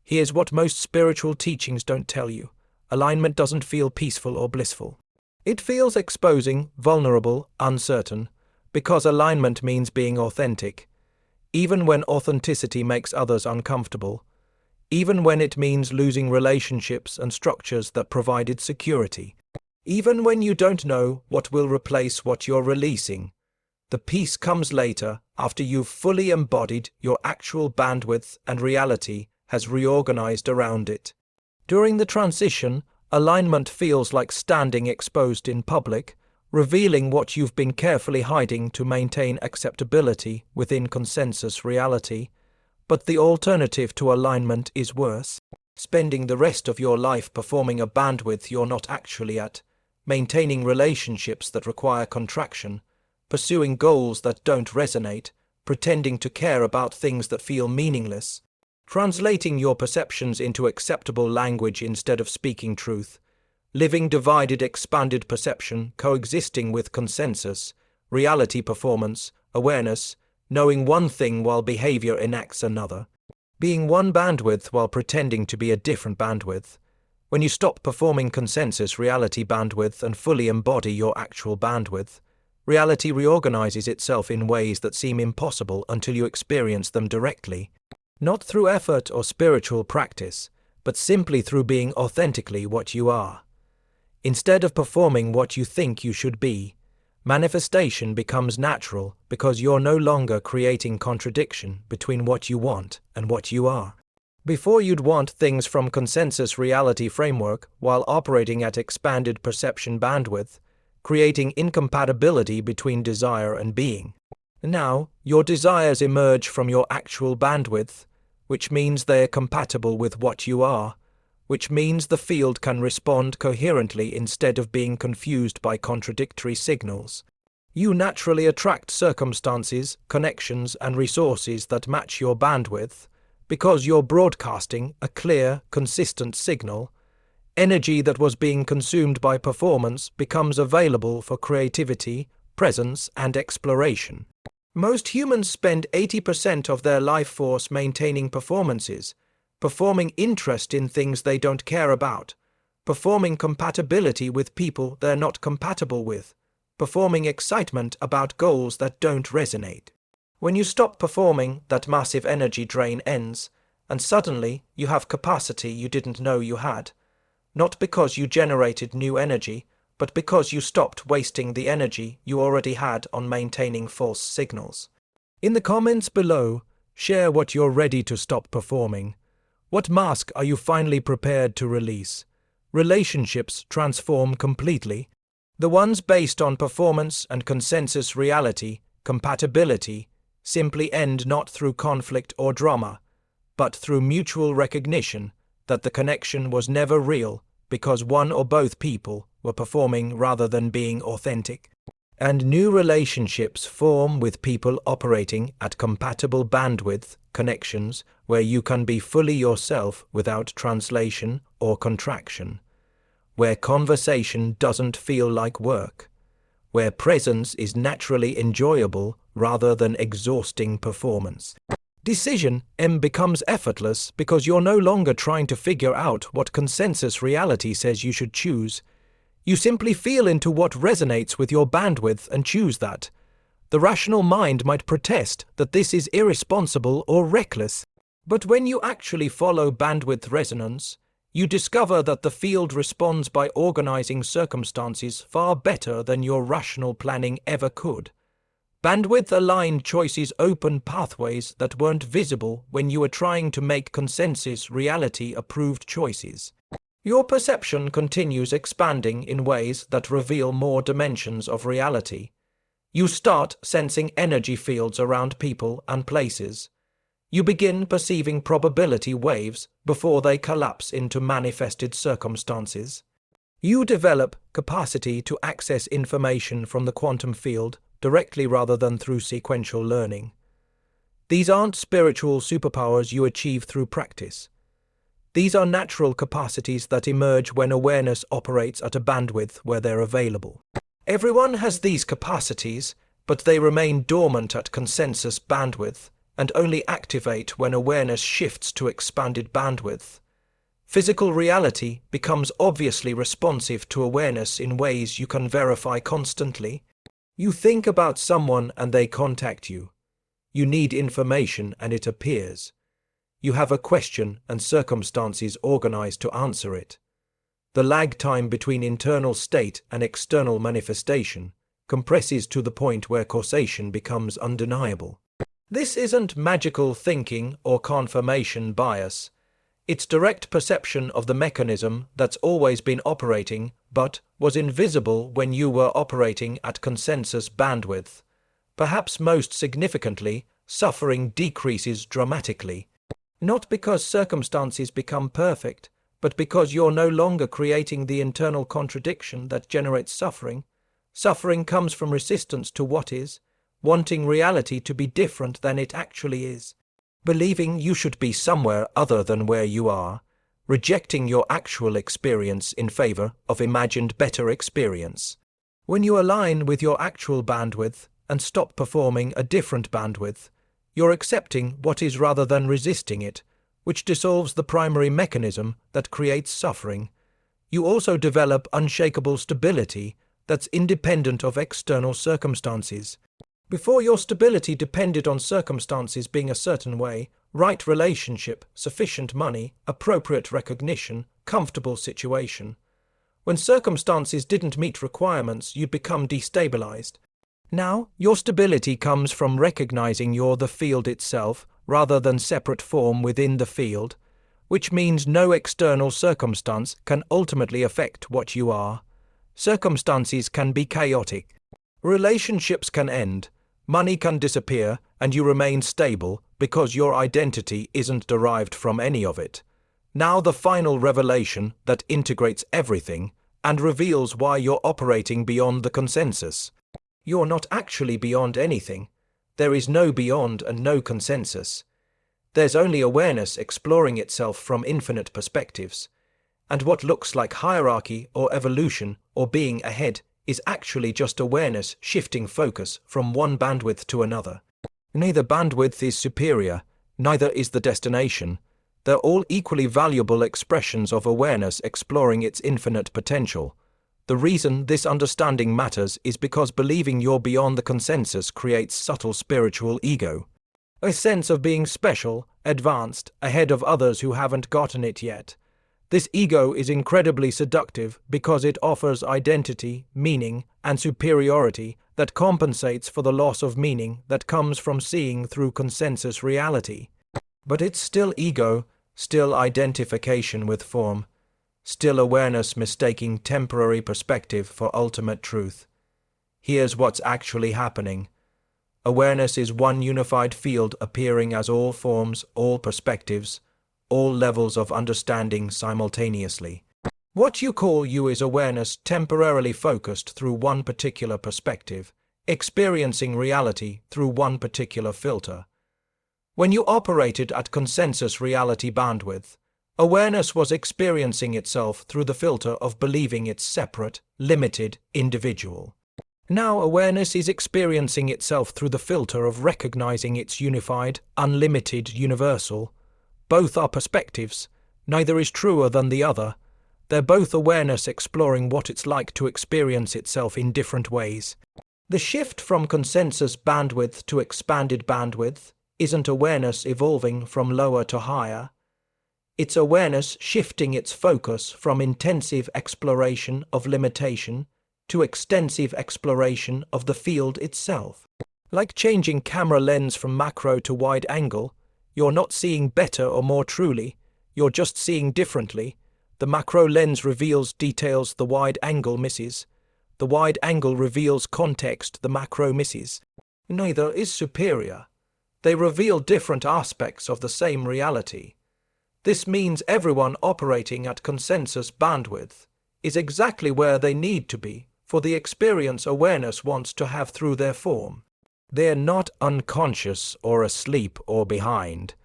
[SPEAKER 1] Here's what most spiritual teachings don't tell you. Alignment doesn't feel peaceful or blissful. It feels exposing, vulnerable, uncertain, because alignment means being authentic. Even when authenticity makes others uncomfortable, even when it means losing relationships and structures that provided security, even when you don't know what will replace what you're releasing. The peace comes later, after you've fully embodied your actual bandwidth and reality has reorganized around it. During the transition, alignment feels like standing exposed in public, revealing what you've been carefully hiding to maintain acceptability within consensus reality. But the alternative to alignment is worse. Spending the rest of your life performing a bandwidth you're not actually at, maintaining relationships that require contraction, pursuing goals that don't resonate, pretending to care about things that feel meaningless, translating your perceptions into acceptable language instead of speaking truth, living divided expanded perception coexisting with consensus, reality performance, awareness, knowing one thing while behavior enacts another, being one bandwidth while pretending to be a different bandwidth. When you stop performing consensus reality bandwidth and fully embody your actual bandwidth, reality reorganizes itself in ways that seem impossible until you experience them directly, not through effort or spiritual practice, but simply through being authentically what you are. Instead of performing what you think you should be, manifestation becomes natural because you're no longer creating contradiction between what you want and what you are. Before you'd want things from consensus reality framework while operating at expanded perception bandwidth, creating incompatibility between desire and being. Now, your desires emerge from your actual bandwidth, which means they're compatible with what you are, which means the field can respond coherently instead of being confused by contradictory signals. You naturally attract circumstances, connections, and resources that match your bandwidth because you're broadcasting a clear, consistent signal. Energy that was being consumed by performance becomes available for creativity, presence, and exploration. Most humans spend 80% of their life force maintaining performances, performing interest in things they don't care about, performing compatibility with people they're not compatible with, performing excitement about goals that don't resonate. When you stop performing, that massive energy drain ends, and suddenly you have capacity you didn't know you had. Not because you generated new energy, but because you stopped wasting the energy you already had on maintaining false signals. In the comments below, share what you're ready to stop performing. What mask are you finally prepared to release? Relationships transform completely. The ones based on performance and consensus reality, compatibility, simply end not through conflict or drama, but through mutual recognition that the connection was never real because one or both people were performing rather than being authentic. And new relationships form with people operating at compatible bandwidth connections where you can be fully yourself without translation or contraction, where conversation doesn't feel like work, where presence is naturally enjoyable rather than exhausting performance. Decision becomes effortless because you're no longer trying to figure out what consensus reality says you should choose. You simply feel into what resonates with your bandwidth and choose that. The rational mind might protest that this is irresponsible or reckless. But when you actually follow bandwidth resonance, you discover that the field responds by organizing circumstances far better than your rational planning ever could. Bandwidth-aligned choices open pathways that weren't visible when you were trying to make consensus reality-approved choices. Your perception continues expanding in ways that reveal more dimensions of reality. You start sensing energy fields around people and places. You begin perceiving probability waves before they collapse into manifested circumstances. You develop capacity to access information from the quantum field directly rather than through sequential learning. These aren't spiritual superpowers you achieve through practice. These are natural capacities that emerge when awareness operates at a bandwidth where they're available. Everyone has these capacities, but they remain dormant at consensus bandwidth and only activate when awareness shifts to expanded bandwidth. Physical reality becomes obviously responsive to awareness in ways you can verify constantly. You think about someone and they contact you. You need information and it appears. You have a question and circumstances organize to answer it. The lag time between internal state and external manifestation compresses to the point where causation becomes undeniable. This isn't magical thinking or confirmation bias. It's direct perception of the mechanism that's always been operating but was invisible when you were operating at consensus bandwidth. Perhaps most significantly, suffering decreases dramatically. Not because circumstances become perfect, but because you're no longer creating the internal contradiction that generates suffering. Suffering comes from resistance to what is, wanting reality to be different than it actually is, believing you should be somewhere other than where you are, rejecting your actual experience in favor of imagined better experience. When you align with your actual bandwidth and stop performing a different bandwidth, you're accepting what is rather than resisting it, which dissolves the primary mechanism that creates suffering. You also develop unshakable stability that's independent of external circumstances. Before, your stability depended on circumstances being a certain way: right relationship, sufficient money, appropriate recognition, comfortable situation. When circumstances didn't meet requirements, you'd become destabilized. Now, your stability comes from recognizing you're the field itself rather than separate form within the field, which means no external circumstance can ultimately affect what you are. Circumstances can be chaotic. Relationships can end. Money can disappear, and you remain stable because your identity isn't derived from any of it. Now the final revelation that integrates everything and reveals why you're operating beyond the consensus. You're not actually beyond anything. There is no beyond and no consensus. There's only awareness exploring itself from infinite perspectives. And what looks like hierarchy or evolution or being ahead is actually just awareness shifting focus from one bandwidth to another. Neither bandwidth is superior, neither is the destination. They're all equally valuable expressions of awareness exploring its infinite potential. The reason this understanding matters is because believing you're beyond the consensus creates subtle spiritual ego. A sense of being special, advanced, ahead of others who haven't gotten it yet. This ego is incredibly seductive because it offers identity, meaning, and superiority that compensates for the loss of meaning that comes from seeing through consensus reality. But it's still ego, still identification with form, still awareness mistaking temporary perspective for ultimate truth. Here's what's actually happening. Awareness is one unified field appearing as all forms, all perspectives, all levels of understanding simultaneously. What you call you is awareness temporarily focused through one particular perspective, experiencing reality through one particular filter. When you operated at consensus reality bandwidth, awareness was experiencing itself through the filter of believing it's separate, limited, individual. Now awareness is experiencing itself through the filter of recognizing it's unified, unlimited, universal. Both are perspectives. Neither is truer than the other. They're both awareness exploring what it's like to experience itself in different ways. The shift from consensus bandwidth to expanded bandwidth isn't awareness evolving from lower to higher. It's awareness shifting its focus from intensive exploration of limitation to extensive exploration of the field itself. Like changing camera lens from macro to wide angle, you're not seeing better or more truly, you're just seeing differently. The macro lens reveals details the wide angle misses. The wide angle reveals context the macro misses. Neither is superior. They reveal different aspects of the same reality. This means everyone operating at consensus bandwidth is exactly where they need to be for the experience awareness wants to have through their form. They're not unconscious or asleep or behind.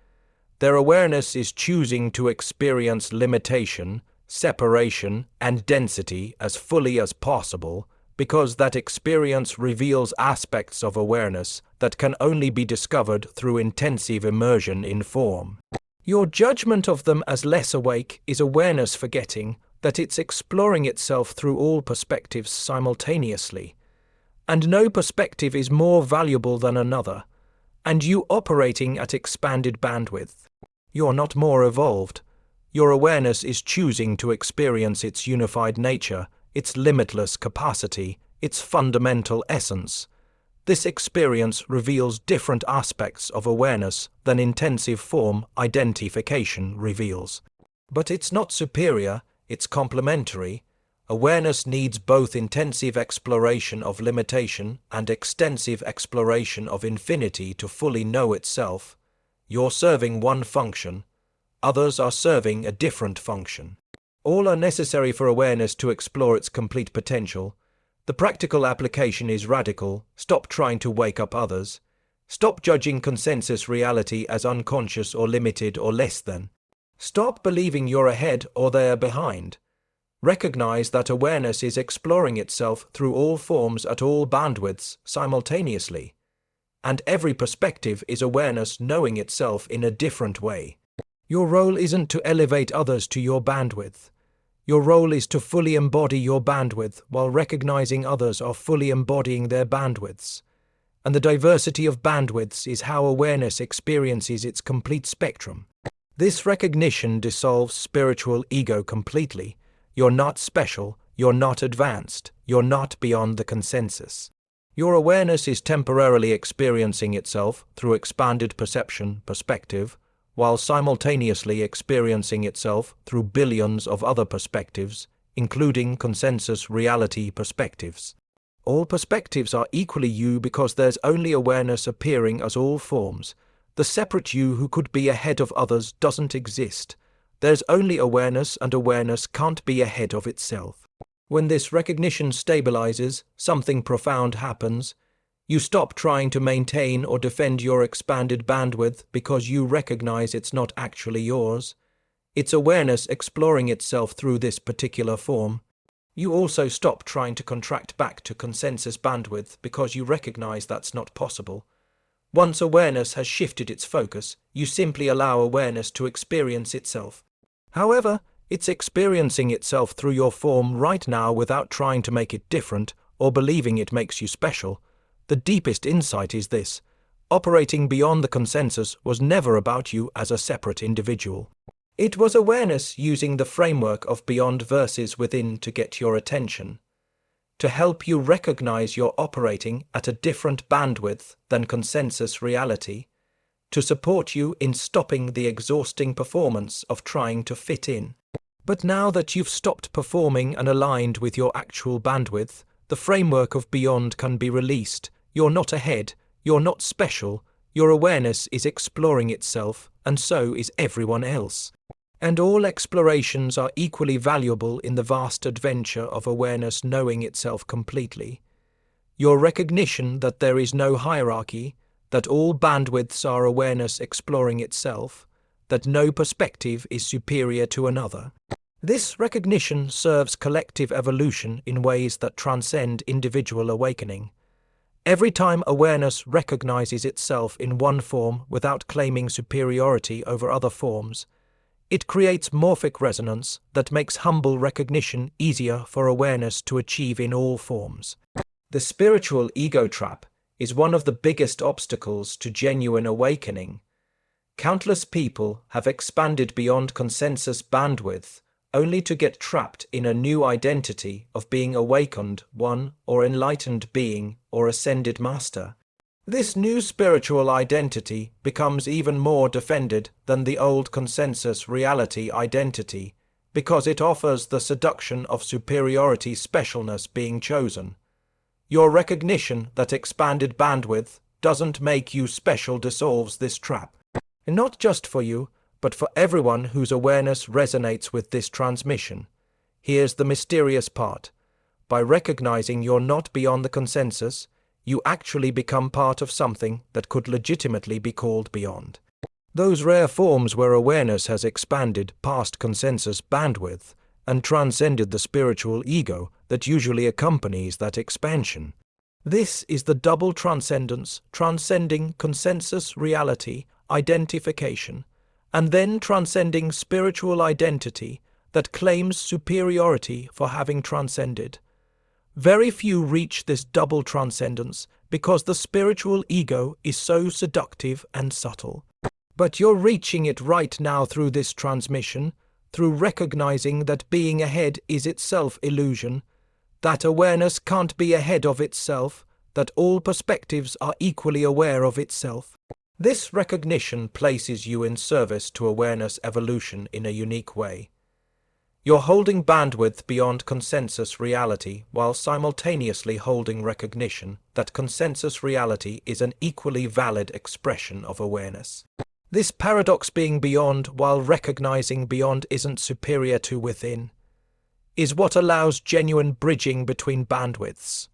[SPEAKER 1] Their awareness is choosing to experience limitation, separation, and density as fully as possible because that experience reveals aspects of awareness that can only be discovered through intensive immersion in form. Your judgment of them as less awake is awareness forgetting that it's exploring itself through all perspectives simultaneously. And no perspective is more valuable than another, and you operating at expanded bandwidth. You're not more evolved. Your awareness is choosing to experience its unified nature, its limitless capacity, its fundamental essence. This experience reveals different aspects of awareness than intensive form identification reveals. But it's not superior, it's complementary. Awareness needs both intensive exploration of limitation and extensive exploration of infinity to fully know itself. You're serving one function, others are serving a different function. All are necessary for awareness to explore its complete potential. The practical application is radical. Stop trying to wake up others. Stop judging consensus reality as unconscious or limited or less than. Stop believing you're ahead or they're behind. Recognize that awareness is exploring itself through all forms at all bandwidths simultaneously. And every perspective is awareness knowing itself in a different way. Your role isn't to elevate others to your bandwidth. Your role is to fully embody your bandwidth while recognizing others are fully embodying their bandwidths. And the diversity of bandwidths is how awareness experiences its complete spectrum. This recognition dissolves spiritual ego completely. You're not special, you're not advanced, you're not beyond the consensus. Your awareness is temporarily experiencing itself through expanded perception, perspective, while simultaneously experiencing itself through billions of other perspectives, including consensus reality perspectives. All perspectives are equally you because there's only awareness appearing as all forms. The separate you who could be ahead of others doesn't exist. There's only awareness, and awareness can't be ahead of itself. When this recognition stabilizes, something profound happens. You stop trying to maintain or defend your expanded bandwidth because you recognize it's not actually yours. It's awareness exploring itself through this particular form. You also stop trying to contract back to consensus bandwidth because you recognize that's not possible. Once awareness has shifted its focus, you simply allow awareness to experience itself. However, it's experiencing itself through your form right now without trying to make it different or believing it makes you special. The deepest insight is this: operating beyond the consensus was never about you as a separate individual. It was awareness using the framework of beyond versus within to get your attention, to help you recognize you're operating at a different bandwidth than consensus reality, to support you in stopping the exhausting performance of trying to fit in. But now that you've stopped performing and aligned with your actual bandwidth, the framework of beyond can be released. You're not ahead, you're not special, your awareness is exploring itself, and so is everyone else. And all explorations are equally valuable in the vast adventure of awareness knowing itself completely. Your recognition that there is no hierarchy, that all bandwidths are awareness exploring itself, that no perspective is superior to another. This recognition serves collective evolution in ways that transcend individual awakening. Every time awareness recognizes itself in one form without claiming superiority over other forms, it creates morphic resonance that makes humble recognition easier for awareness to achieve in all forms. The spiritual ego trap is one of the biggest obstacles to genuine awakening. Countless people have expanded beyond consensus bandwidth only to get trapped in a new identity of being awakened one or enlightened being or ascended master. This new spiritual identity becomes even more defended than the old consensus reality identity because it offers the seduction of superiority specialness being chosen. Your recognition that expanded bandwidth doesn't make you special dissolves this trap. And not just for you, but for everyone whose awareness resonates with this transmission. Here's the mysterious part. By recognizing you're not beyond the consensus, you actually become part of something that could legitimately be called beyond. Those rare forms where awareness has expanded past consensus bandwidth and transcended the spiritual ego that usually accompanies that expansion. This is the double transcendence, transcending consensus reality, identification, and then transcending spiritual identity that claims superiority for having transcended. Very few reach this double transcendence because the spiritual ego is so seductive and subtle. But you're reaching it right now through this transmission, through recognizing that being ahead is itself illusion, that awareness can't be ahead of itself, that all perspectives are equally aware of itself. This recognition places you in service to awareness evolution in a unique way. You're holding bandwidth beyond consensus reality while simultaneously holding recognition that consensus reality is an equally valid expression of awareness. This paradox, being beyond while recognizing beyond isn't superior to within, is what allows genuine bridging between bandwidths.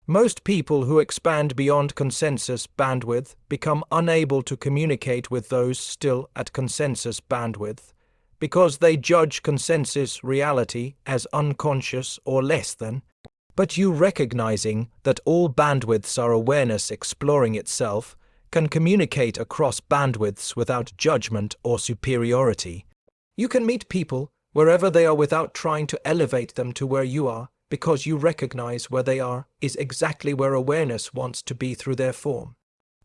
[SPEAKER 1] Most people who expand beyond consensus bandwidth become unable to communicate with those still at consensus bandwidth because they judge consensus reality as unconscious or less than. But you recognizing that all bandwidths are awareness exploring itself can communicate across bandwidths without judgment or superiority. You can meet people wherever they are without trying to elevate them to where you are, because you recognize where they are is exactly where awareness wants to be through their form.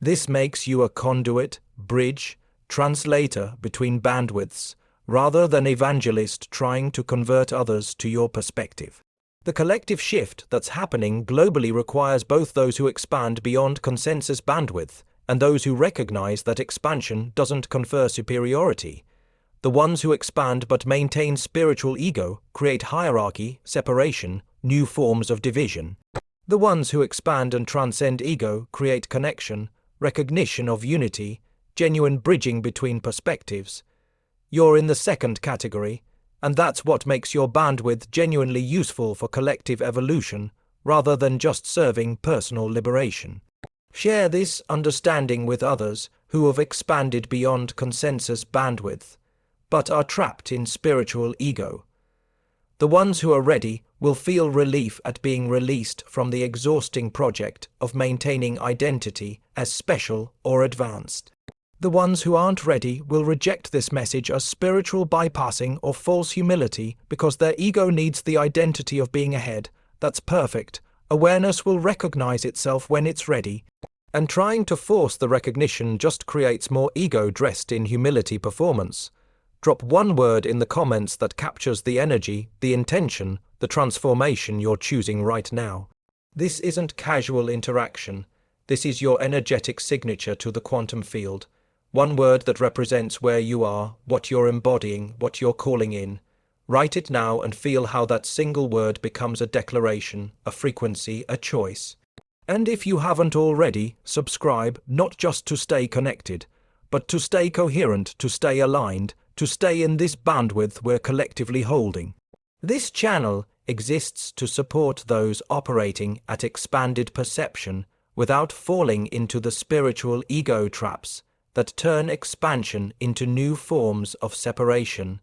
[SPEAKER 1] This makes you a conduit, bridge, translator between bandwidths, rather than evangelist trying to convert others to your perspective. The collective shift that's happening globally requires both those who expand beyond consensus bandwidth and those who recognize that expansion doesn't confer superiority. The ones who expand but maintain spiritual ego create hierarchy, separation, new forms of division. The ones who expand and transcend ego create connection, recognition of unity, genuine bridging between perspectives. You're in the second category, and that's what makes your bandwidth genuinely useful for collective evolution rather than just serving personal liberation. Share this understanding with others who have expanded beyond consensus bandwidth, but are trapped in spiritual ego. The ones who are ready will feel relief at being released from the exhausting project of maintaining identity as special or advanced. The ones who aren't ready will reject this message as spiritual bypassing or false humility because their ego needs the identity of being ahead. That's perfect. Awareness will recognize itself when it's ready. And trying to force the recognition just creates more ego dressed in humility performance. Drop one word in the comments that captures the energy, the intention, the transformation you're choosing right now. This isn't casual interaction. This is your energetic signature to the quantum field. One word that represents where you are, what you're embodying, what you're calling in. Write it now and feel how that single word becomes a declaration, a frequency, a choice. And if you haven't already, subscribe, not just to stay connected, but to stay coherent, to stay aligned, to stay in this bandwidth we're collectively holding. This channel exists to support those operating at expanded perception without falling into the spiritual ego traps that turn expansion into new forms of separation.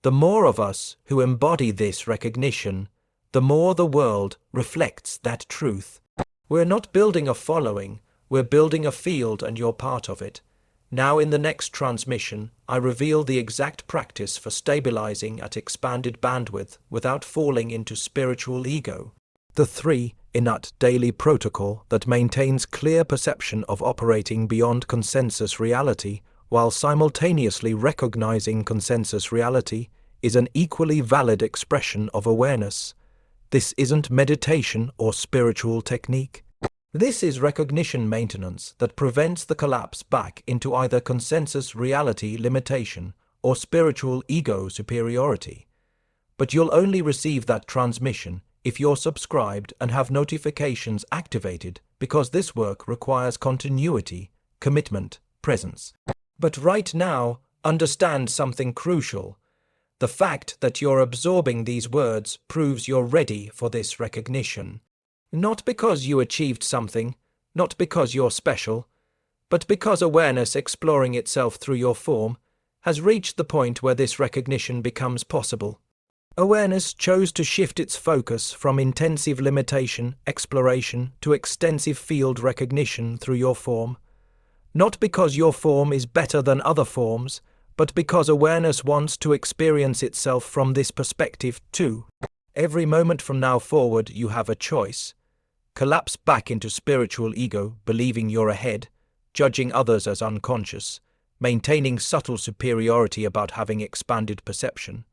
[SPEAKER 1] The more of us who embody this recognition, the more the world reflects that truth. We're not building a following, we're building a field and you're part of it. Now in the next transmission, I reveal the exact practice for stabilizing at expanded bandwidth without falling into spiritual ego. The 3. Innate daily protocol that maintains clear perception of operating beyond consensus reality while simultaneously recognizing consensus reality is an equally valid expression of awareness. This isn't meditation or spiritual technique. This is recognition maintenance that prevents the collapse back into either consensus reality limitation or spiritual ego superiority. But you'll only receive that transmission if you're subscribed and have notifications activated, because this work requires continuity, commitment, presence. But right now, understand something crucial. The fact that you're absorbing these words proves you're ready for this recognition. Not because you achieved something, not because you're special, but because awareness exploring itself through your form has reached the point where this recognition becomes possible. Awareness chose to shift its focus from intensive limitation, exploration, to extensive field recognition through your form. Not because your form is better than other forms, but because awareness wants to experience itself from this perspective too. Every moment from now forward you have a choice. Collapse back into spiritual ego, believing you're ahead, judging others as unconscious, maintaining subtle superiority about having expanded perception,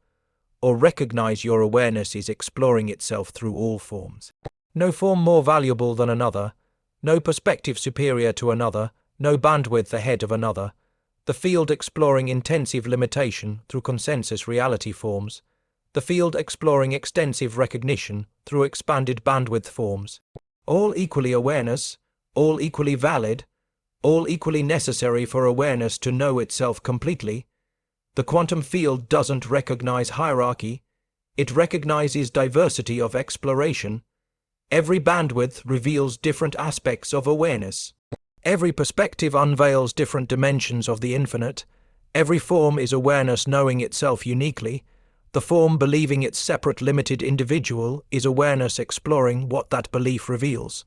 [SPEAKER 1] or recognize your awareness is exploring itself through all forms. No form more valuable than another, no perspective superior to another, no bandwidth ahead of another. The field exploring intensive limitation through consensus reality forms, the field exploring extensive recognition through expanded bandwidth forms. All equally awareness, all equally valid, all equally necessary for awareness to know itself completely. The quantum field doesn't recognize hierarchy, it recognizes diversity of exploration. Every bandwidth reveals different aspects of awareness. Every perspective unveils different dimensions of the infinite. Every form is awareness knowing itself uniquely. The form believing its separate limited individual is awareness exploring what that belief reveals.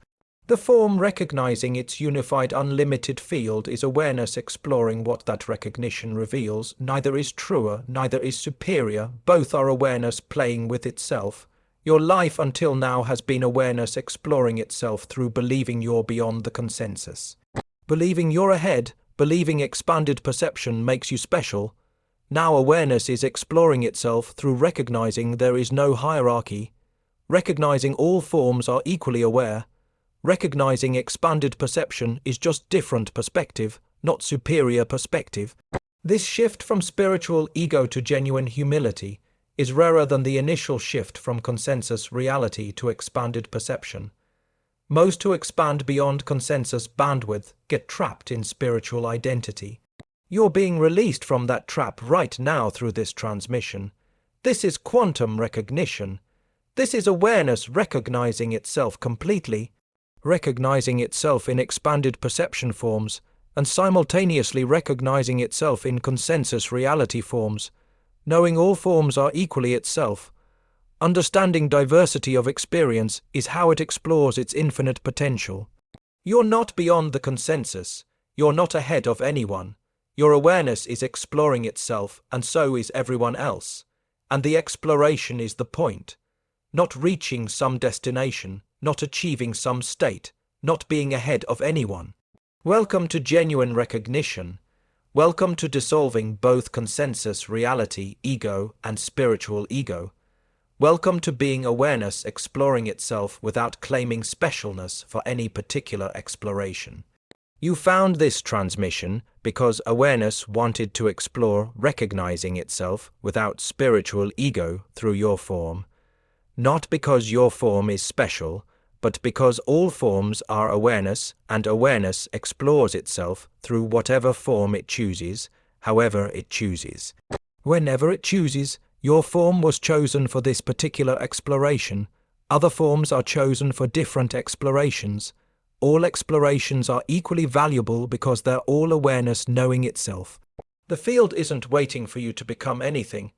[SPEAKER 1] The form recognizing its unified unlimited field is awareness exploring what that recognition reveals. Neither is truer, neither is superior, both are awareness playing with itself. Your life until now has been awareness exploring itself through believing you're beyond the consensus. Believing you're ahead, believing expanded perception makes you special. Now awareness is exploring itself through recognizing there is no hierarchy, recognizing all forms are equally aware. Recognizing expanded perception is just different perspective, not superior perspective. This shift from spiritual ego to genuine humility is rarer than the initial shift from consensus reality to expanded perception. Most who expand beyond consensus bandwidth get trapped in spiritual identity. You're being released from that trap right now through this transmission. This is quantum recognition. This is awareness recognizing itself completely, recognizing itself in expanded perception forms, and simultaneously recognizing itself in consensus reality forms, knowing all forms are equally itself. Understanding diversity of experience is how it explores its infinite potential. You're not beyond the consensus. You're not ahead of anyone. Your awareness is exploring itself, and so is everyone else. And the exploration is the point. Not reaching some destination, not achieving some state, not being ahead of anyone. Welcome to genuine recognition. Welcome to dissolving both consensus reality, ego, and spiritual ego. Welcome to being awareness exploring itself without claiming specialness for any particular exploration. You found this transmission because awareness wanted to explore recognizing itself without spiritual ego through your form. Not because your form is special, but because all forms are awareness, and awareness explores itself through whatever form it chooses, however it chooses. Whenever it chooses, your form was chosen for this particular exploration. Other forms are chosen for different explorations. All explorations are equally valuable because they're all awareness knowing itself. The field isn't waiting for you to become anything.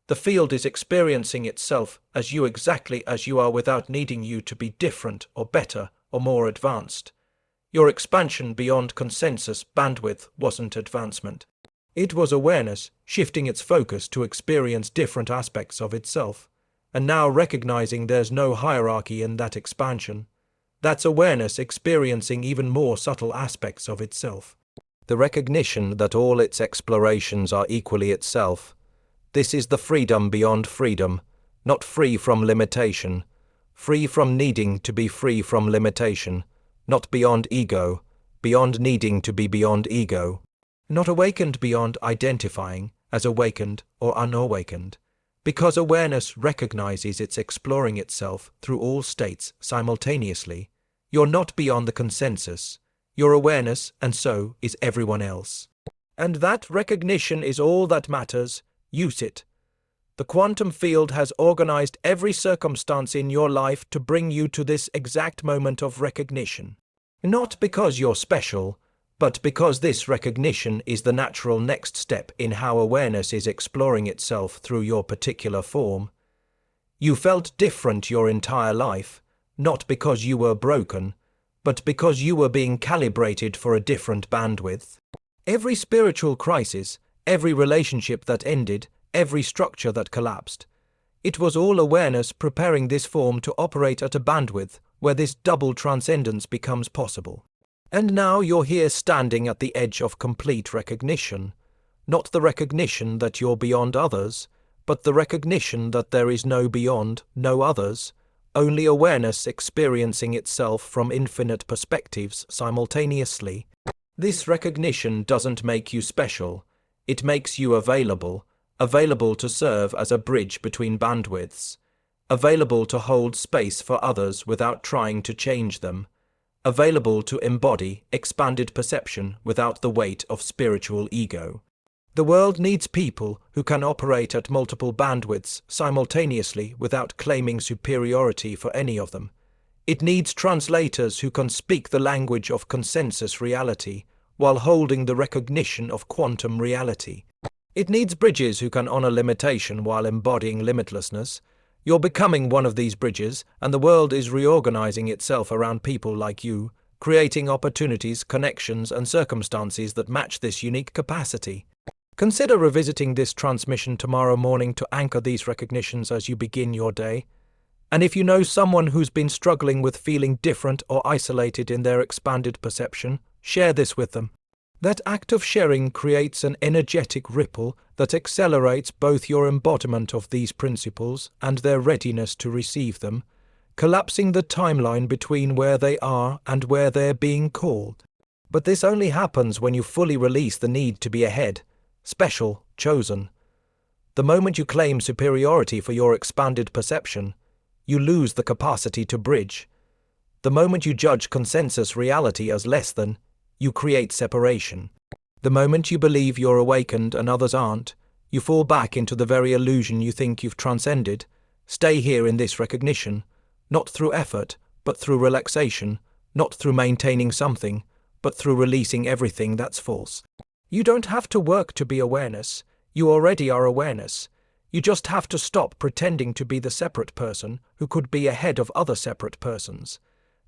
[SPEAKER 1] The field is experiencing itself as you exactly as you are without needing you to be different or better or more advanced. Your expansion beyond consensus bandwidth wasn't advancement. It was awareness shifting its focus to experience different aspects of itself. and now recognizing there's no hierarchy in that expansion. That's awareness experiencing even more subtle aspects of itself. The recognition that all its explorations are equally itself. This is the freedom beyond freedom, not free from limitation, free from needing to be free from limitation, not beyond ego, beyond needing to be beyond ego, not awakened beyond identifying as awakened or unawakened, because awareness recognizes it's exploring itself through all states simultaneously. You're not beyond the consensus. Your awareness, and so is everyone else. And that recognition is all that matters. Use it. The quantum field has organized every circumstance in your life to bring you to this exact moment of recognition. Not because you're special, but because this recognition is the natural next step in how awareness is exploring itself through your particular form. You felt different your entire life, not because you were broken, but because you were being calibrated for a different bandwidth. Every spiritual crisis, every relationship that ended, every structure that collapsed, it was all awareness preparing this form to operate at a bandwidth where this double transcendence becomes possible. And now you're here standing at the edge of complete recognition, not the recognition that you're beyond others, but the recognition that there is no beyond, no others, only awareness experiencing itself from infinite perspectives simultaneously. This recognition doesn't make you special, it makes you available, available to serve as a bridge between bandwidths, available to hold space for others without trying to change them, available to embody expanded perception without the weight of spiritual ego. The world needs people who can operate at multiple bandwidths simultaneously without claiming superiority for any of them. It needs translators who can speak the language of consensus reality while holding the recognition of quantum reality. It needs bridges who can honor limitation while embodying limitlessness. You're becoming one of these bridges, and the world is reorganizing itself around people like you, creating opportunities, connections, and circumstances that match this unique capacity. Consider revisiting this transmission tomorrow morning to anchor these recognitions as you begin your day. And if you know someone who's been struggling with feeling different or isolated in their expanded perception, share this with them. That act of sharing creates an energetic ripple that accelerates both your embodiment of these principles and their readiness to receive them, collapsing the timeline between where they are and where they're being called. But this only happens when you fully release the need to be ahead, special, chosen. The moment you claim superiority for your expanded perception, you lose the capacity to bridge. The moment you judge consensus reality as less than, you create separation. The moment you believe you're awakened and others aren't, you fall back into the very illusion you think you've transcended. Stay here in this recognition, not through effort, but through relaxation, not through maintaining something, but through releasing everything that's false. You don't have to work to be awareness. You already are awareness. You just have to stop pretending to be the separate person who could be ahead of other separate persons.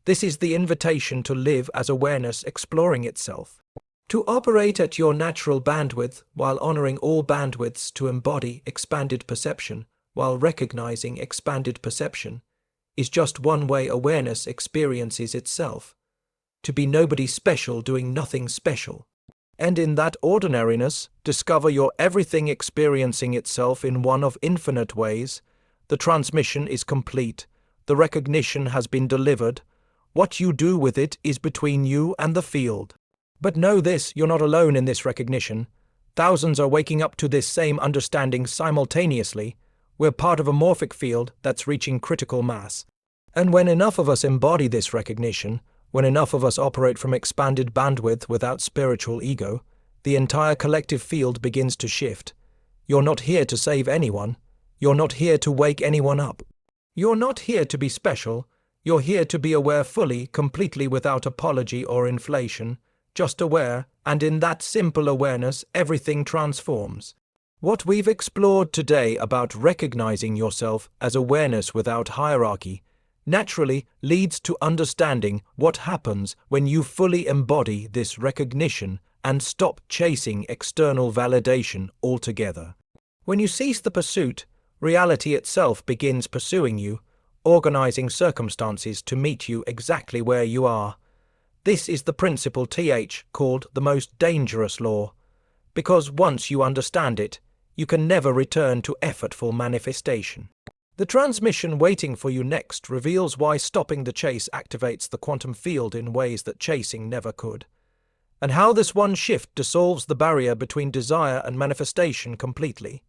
[SPEAKER 1] This is the invitation to live as awareness exploring itself. To operate at your natural bandwidth while honoring all bandwidths, to embody expanded perception while recognizing expanded perception, is just one way awareness experiences itself. To be nobody special doing nothing special. And in that ordinariness, discover your everything experiencing itself in one of infinite ways. The transmission is complete. The recognition has been delivered. What you do with it is between you and the field. But know this, you're not alone in this recognition. Thousands are waking up to this same understanding simultaneously. We're part of a morphic field that's reaching critical mass. And when enough of us embody this recognition, when enough of us operate from expanded bandwidth without spiritual ego, the entire collective field begins to shift. You're not here to save anyone. You're not here to wake anyone up. You're not here to be special. You're here to be aware fully, completely without apology or inflation, just aware, and in that simple awareness, everything transforms. What we've explored today about recognizing yourself as awareness without hierarchy naturally leads to understanding what happens when you fully embody this recognition and stop chasing external validation altogether. When you cease the pursuit, Reality itself begins pursuing you, organizing circumstances to meet you exactly where you are. This is the principle called the most dangerous law, because once you understand it, you can never return to effortful manifestation. The transmission waiting for you next reveals why stopping the chase activates the quantum field in ways that chasing never could, and how this one shift dissolves the barrier between desire and manifestation completely.